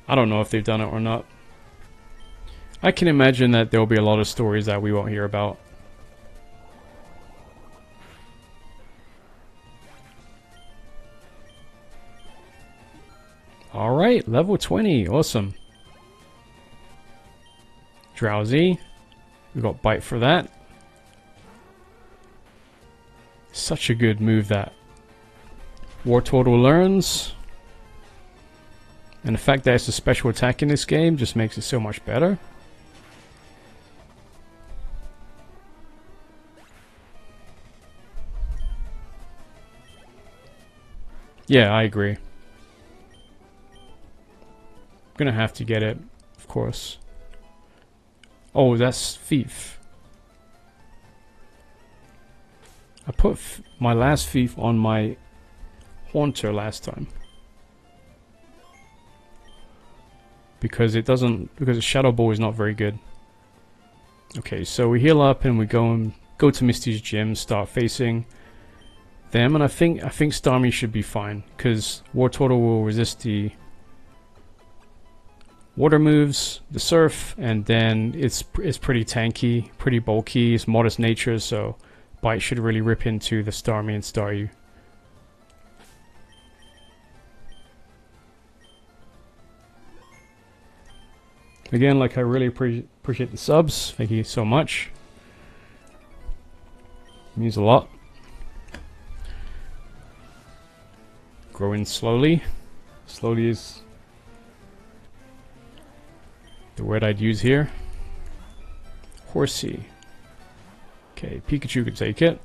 S1: I don't know if they've done it or not. I can imagine that there'll be a lot of stories that we won't hear about. Alright, level 20. Awesome. Drowsy. We got Bite for that. such a good move that War Turtle learns. And the fact that it's a special attack in this game just makes it so much better. Yeah, I agree. I'm gonna have to get it, of course. Oh, that's Thief. I put my last Thief on my Haunter last time. Because it doesn't, because the Shadow Ball is not very good. Okay, so we heal up and we go to Misty's gym, start facing them, and I think Starmie should be fine because War Turtle will resist the water moves, the surf, and then it's pretty tanky, pretty bulky, it's modest nature, so Bite should really rip into the Starmie and Staryu. Again, like, I really appreciate the subs. Thank you so much. It means a lot. Growing slowly. Slowly is the word I'd use here. Horsey. Okay, Pikachu could take it.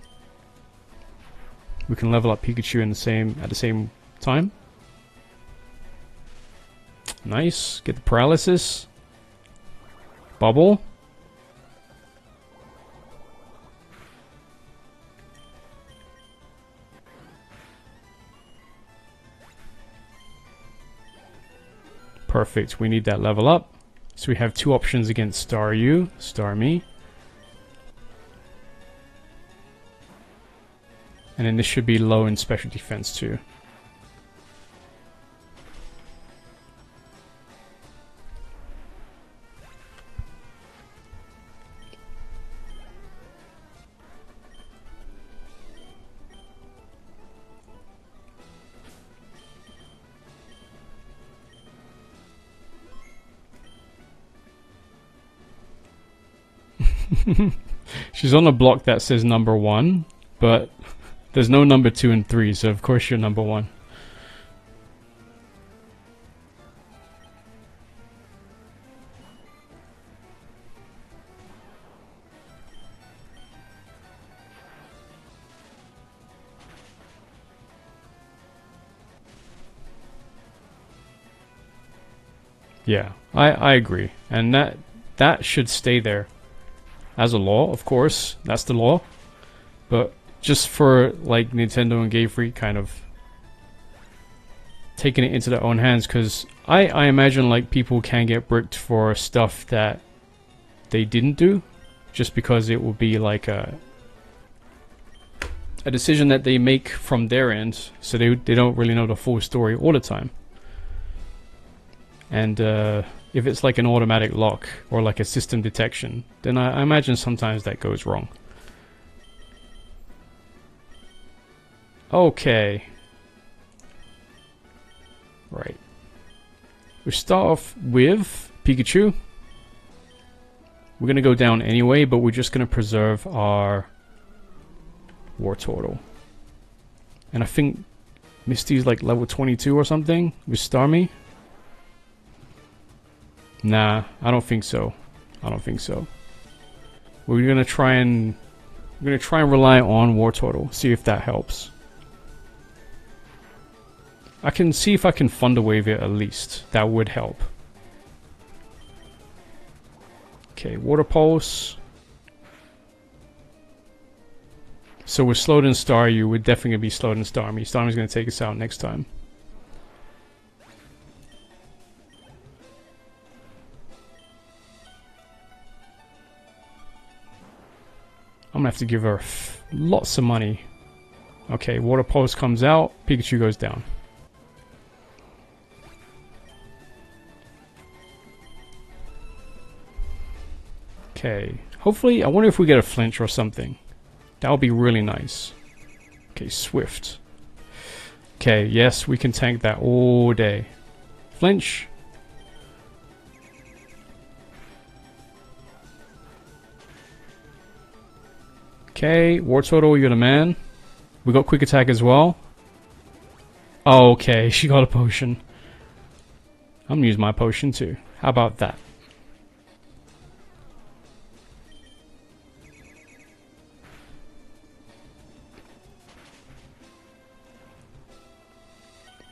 S1: We can level up Pikachu at the same time. Nice. Get the paralysis. Bubble. Perfect. We need that level up. So we have two options against Staryu, Starmie. And then this should be low in special defense too. She's on a block that says number 1, but there's no number 2 and 3, so of course you're number 1. Yeah, I agree, and that should stay there as a law, of course. That's the law, but just for like Nintendo and Game Freak kind of taking it into their own hands, because I imagine like people can get bricked for stuff that they didn't do, just because it will be like a decision that they make from their end, so they don't really know the full story all the time. And if it's like an automatic lock or like a system detection, then I imagine sometimes that goes wrong. Okay. Right. We start off with Pikachu. We're going to go down anyway, but we're just going to preserve our War Turtle. And I think Misty's like level 22 or something with Starmie. Nah, I don't think so. I don't think so. We're gonna try and rely on War Turtle, see if that helps. I can see if I can Thunder Wave it at least. That would help. Okay, Water Pulse. So we're slowed in Staryu. We're definitely gonna be slowed in Starmie. Starmie's gonna take us out next time. I'm gonna have to give her lots of money. Okay, Water Pulse comes out, Pikachu goes down. Okay, hopefully, I wonder if we get a flinch or something. That would be really nice. Okay, Swift. Okay, yes, we can tank that all day. Flinch. Okay, War Turtle, you're the man. We got quick attack as well. Oh, okay, she got a potion. I'm gonna use my potion too. How about that?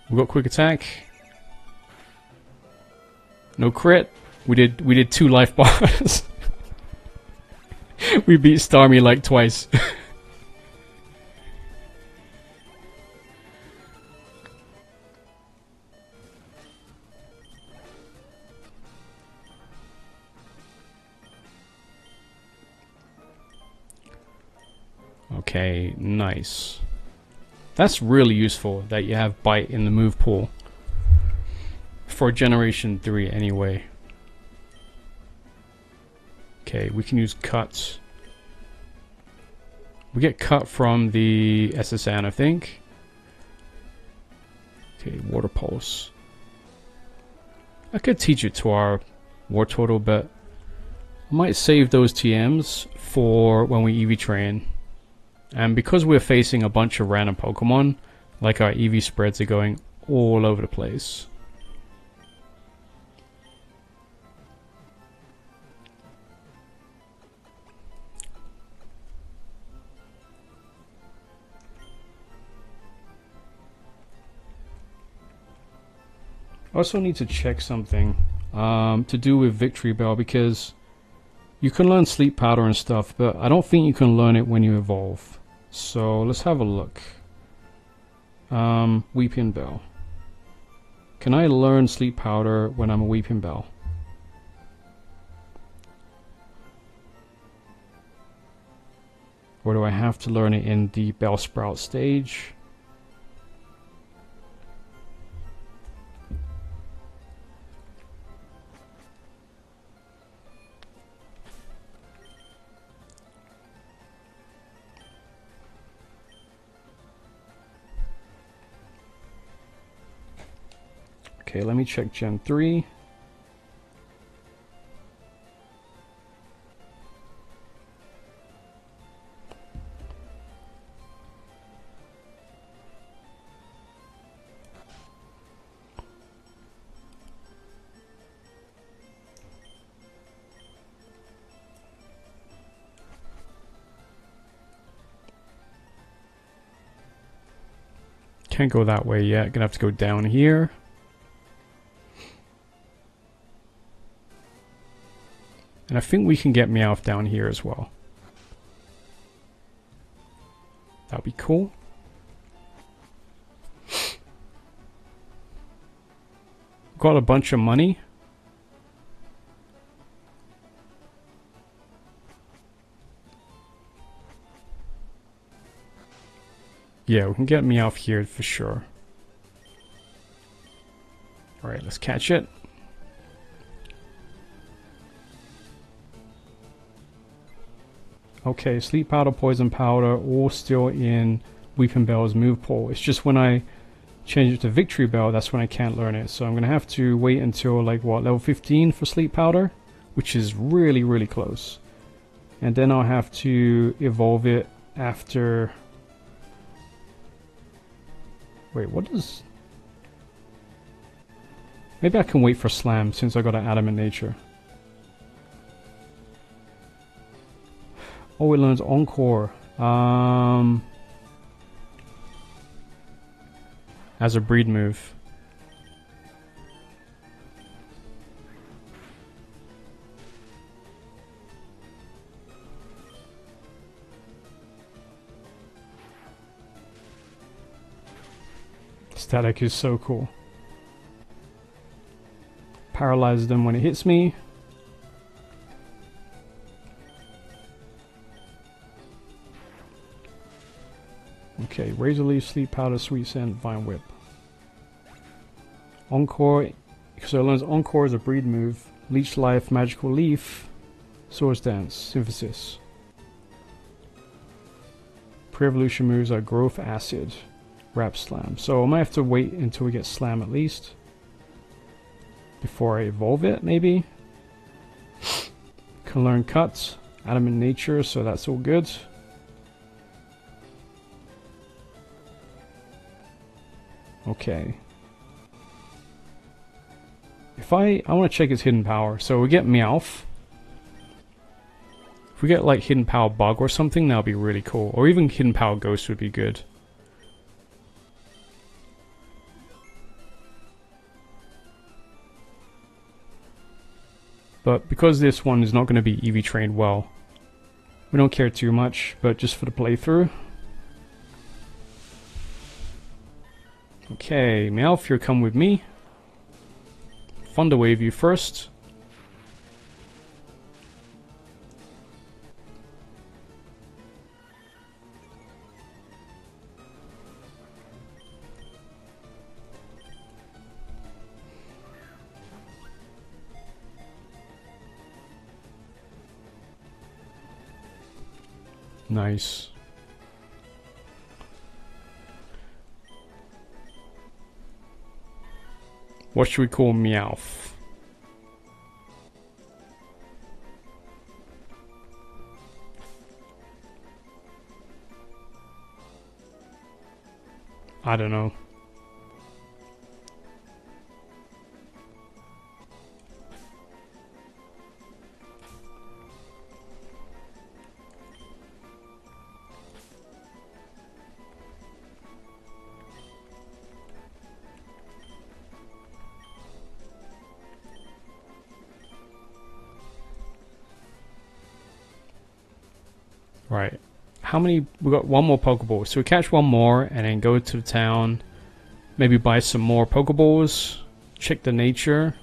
S1: We got quick attack. No crit. We did 2 life bars. We beat Starmie like twice. Okay, nice. That's really useful that you have bite in the move pool. For Generation 3 anyway. Okay, we can use cuts. We get cut from the SSN, I think. Okay, Water Pulse. I could teach it to our War Turtle, but I might save those TMs for when we EV train. And because we're facing a bunch of random Pokemon, like our EV spreads are going all over the place. I also need to check something to do with Victory Bell, because you can learn Sleep Powder and stuff, but I don't think you can learn it when you evolve. So let's have a look. Weeping Bell. Can I learn Sleep Powder when I'm a Weeping Bell? Or do I have to learn it in the Bellsprout stage? Okay, let me check Gen 3. Can't go that way yet. Gonna have to go down here. And I think we can get Meowth down here as well. That'd be cool. Got a bunch of money. Yeah, we can get Meowth here for sure. Alright, let's catch it. Okay, Sleep Powder, Poison Powder, all still in Weeping Bell's move pool. It's just when I change it to Victory Bell, that's when I can't learn it. So I'm going to have to wait until, like, what, level 15 for Sleep Powder? Which is really, really close. And then I'll have to evolve it after... Wait, what is... Maybe I can wait for Slam since I got an Adamant Nature. Oh, it learns Encore. As a breed move. Static is so cool. Paralyzes them when it hits me. Okay, Razor Leaf, Sleep Powder, Sweet Scent, Vine Whip. Encore, so it learns Encore as a breed move. Leech Life, Magical Leaf, Swords Dance, Synthesis. Pre-evolution moves are Growth Acid, Wrap Slam. So I might have to wait until we get Slam at least. Before I evolve it, maybe. Can learn Cut, Adamant Nature, so that's all good. Okay. If I want to check his hidden power. So we get Meowth. If we get like hidden power bug or something, that would be really cool. Or even hidden power ghost would be good. But because this one is not going to be EV trained well, we don't care too much, but just for the playthrough. Okay, Meowth, you come with me. Thunder Wave you first. Nice. What should we call Meowth? I don't know. Right. How many? We got one more Pokeball. So we catch one more and then go to the town. Maybe buy some more Pokeballs. Check the nature.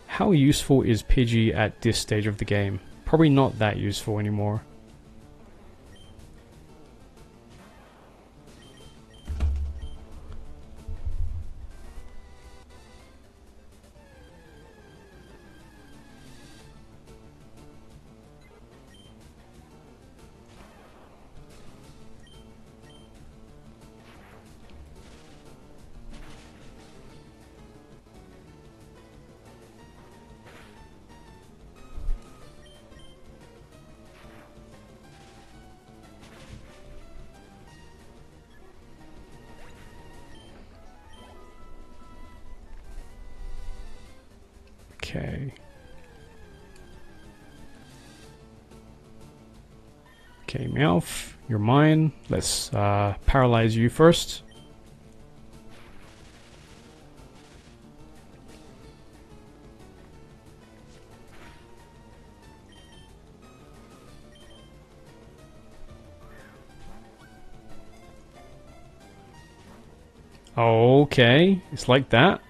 S1: How useful is Pidgey at this stage of the game? Probably not that useful anymore. Okay. Okay, Meowth, you're mine. Let's paralyze you first. Okay, it's like that.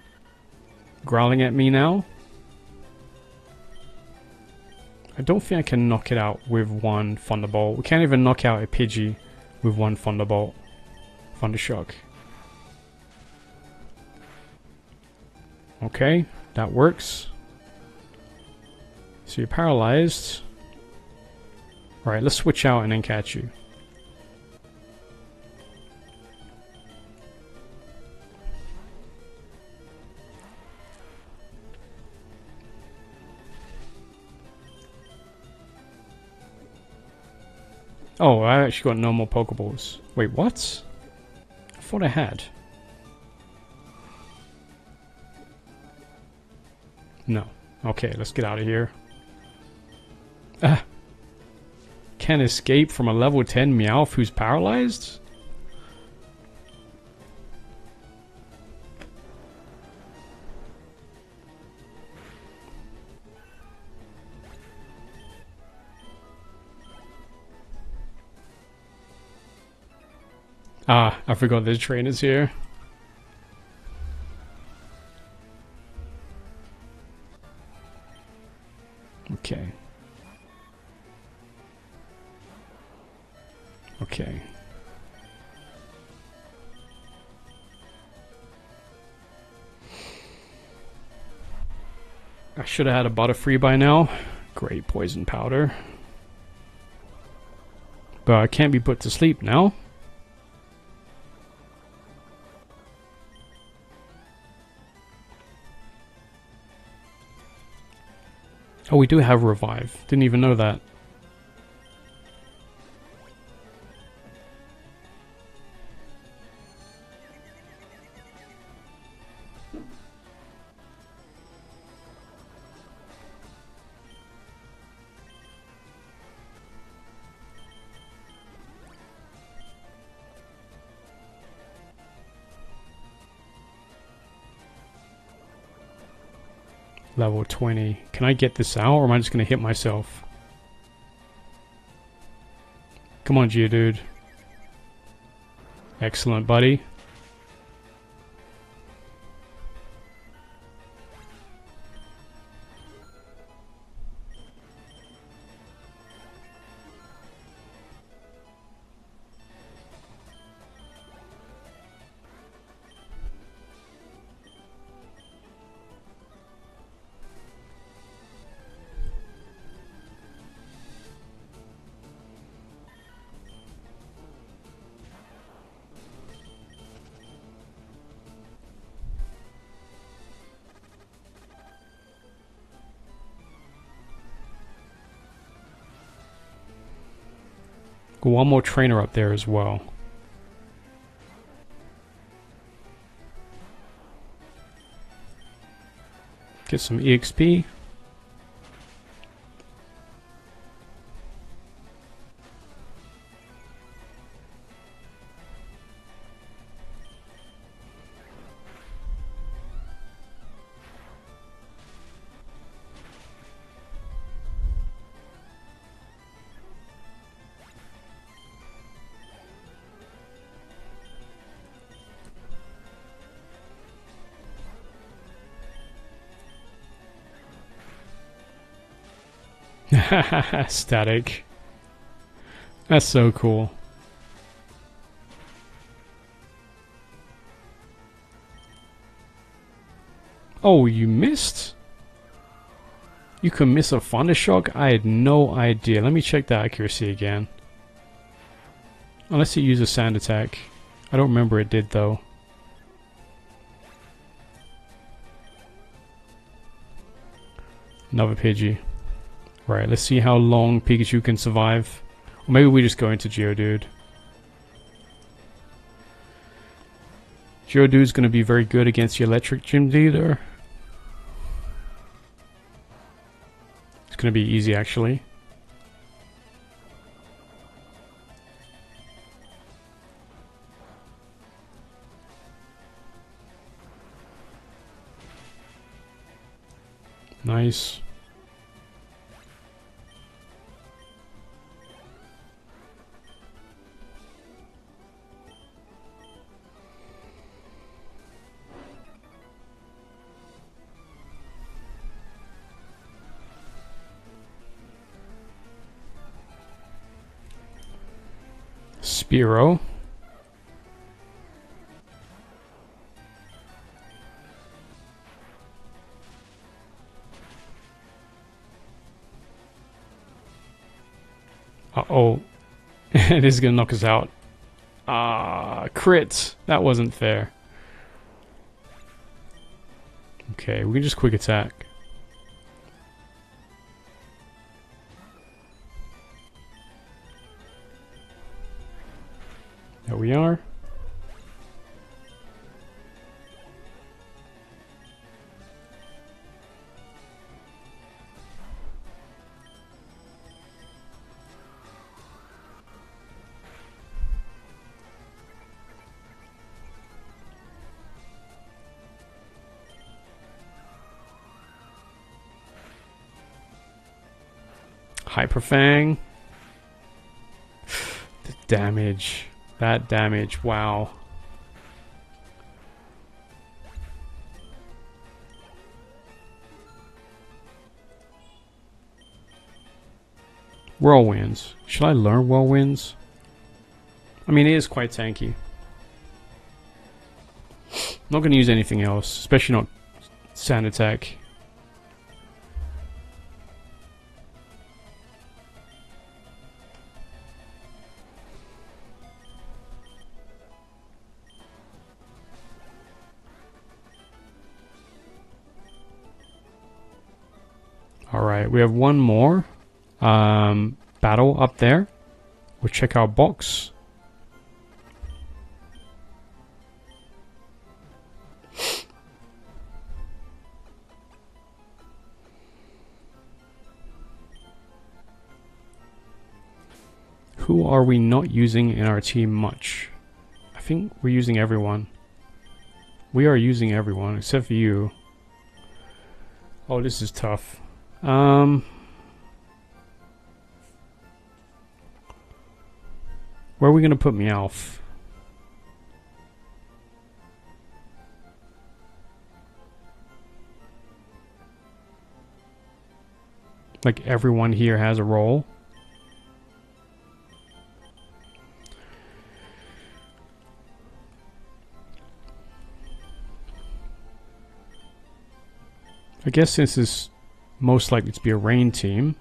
S1: Growling at me now. I don't think I can knock it out with one Thunderbolt. We can't even knock out a Pidgey with one Thunderbolt. Thundershock. Okay, that works. So you're paralyzed. Alright, let's switch out and then catch you. Oh, I actually got no more Pokeballs. Wait, what? I thought I had. No. Okay, let's get out of here. Ah. Can't escape from a level 10 Meowth who's paralyzed? Ah, I forgot there's trainers here. Okay. Okay. I should have had a Butterfree by now. Great poison powder. But I can't be put to sleep now. Oh, we do have Revive. Didn't even know that. Level 20. Can I get this out, or am I just going to hit myself? Come on, Geodude. Excellent, buddy. Got one more trainer up there as well. Get some EXP. Static. That's so cool. Oh, you missed? You can miss a Thundershock? I had no idea. Let me check the accuracy again. Unless it used a sand attack. I don't remember it did though. Another Pidgey. Right, let's see how long Pikachu can survive. Or maybe we just go into Geodude. Geodude's going to be very good against the electric gym leader. It's going to be easy actually. Nice. Spearow. Uh-oh. It is going to knock us out. Crit. That wasn't fair. Okay, we can just quick attack. There we are. Hyper Fang. The damage. That damage, wow. Whirlwinds. Should I learn Whirlwinds? I mean, it is quite tanky. Not going to use anything else, especially not Sand Attack. Alright, we have one more battle up there. We'll check our box. Who are we not using in our team much? I think we're using everyone. We are using everyone except for you. Oh, this is tough. Where are we gonna put Meowth? Like everyone here has a role. I guess this is most likely to be a rain team.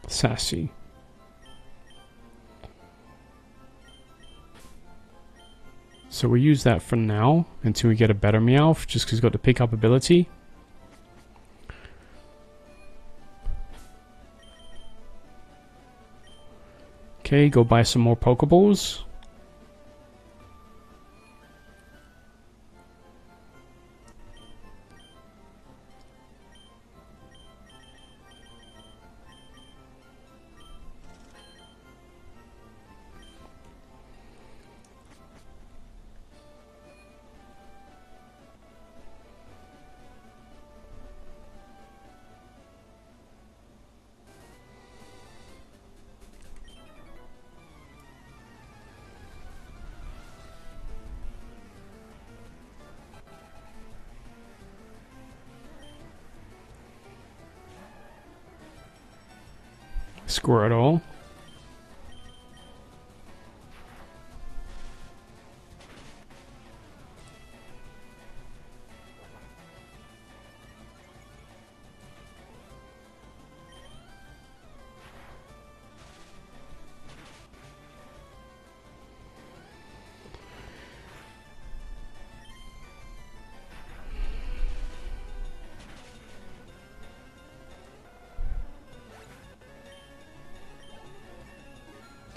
S1: Sassy. So we use that for now until we get a better Meowth, just because he's got the pick up ability. Okay, go buy some more Pokeballs. Squirtle.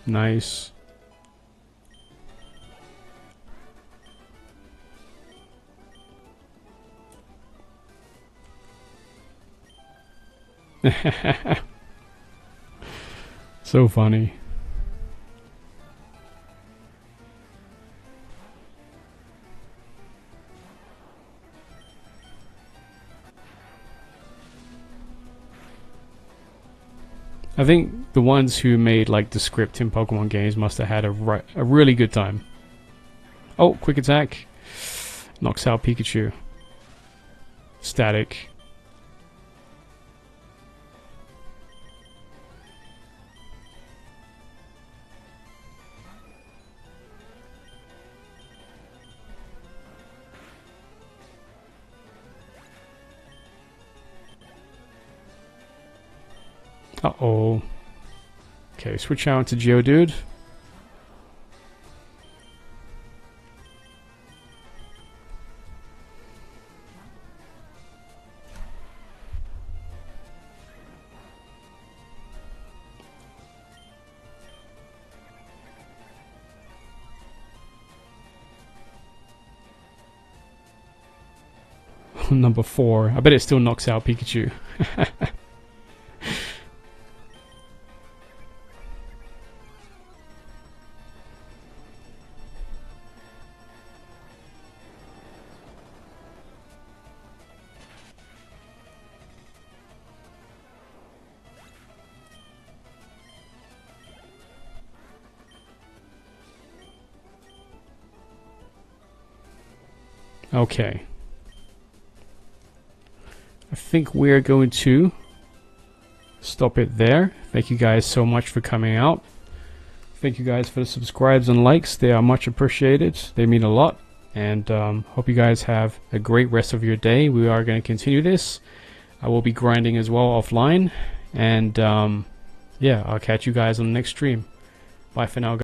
S1: Nice. So funny. I think the ones who made like the script in Pokemon games must have had a really good time. Oh, quick attack. Knocks out Pikachu. Static. Uh-oh. Okay, switch out to Geodude. Number 4. I bet it still knocks out Pikachu. Okay. I think we're going to stop it there. Thank you guys so much for coming out. Thank you guys for the subscribes and likes. They are much appreciated. They mean a lot. And hope you guys have a great rest of your day. We are going to continue this. I will be grinding as well offline. And yeah, I'll catch you guys on the next stream. Bye for now, guys.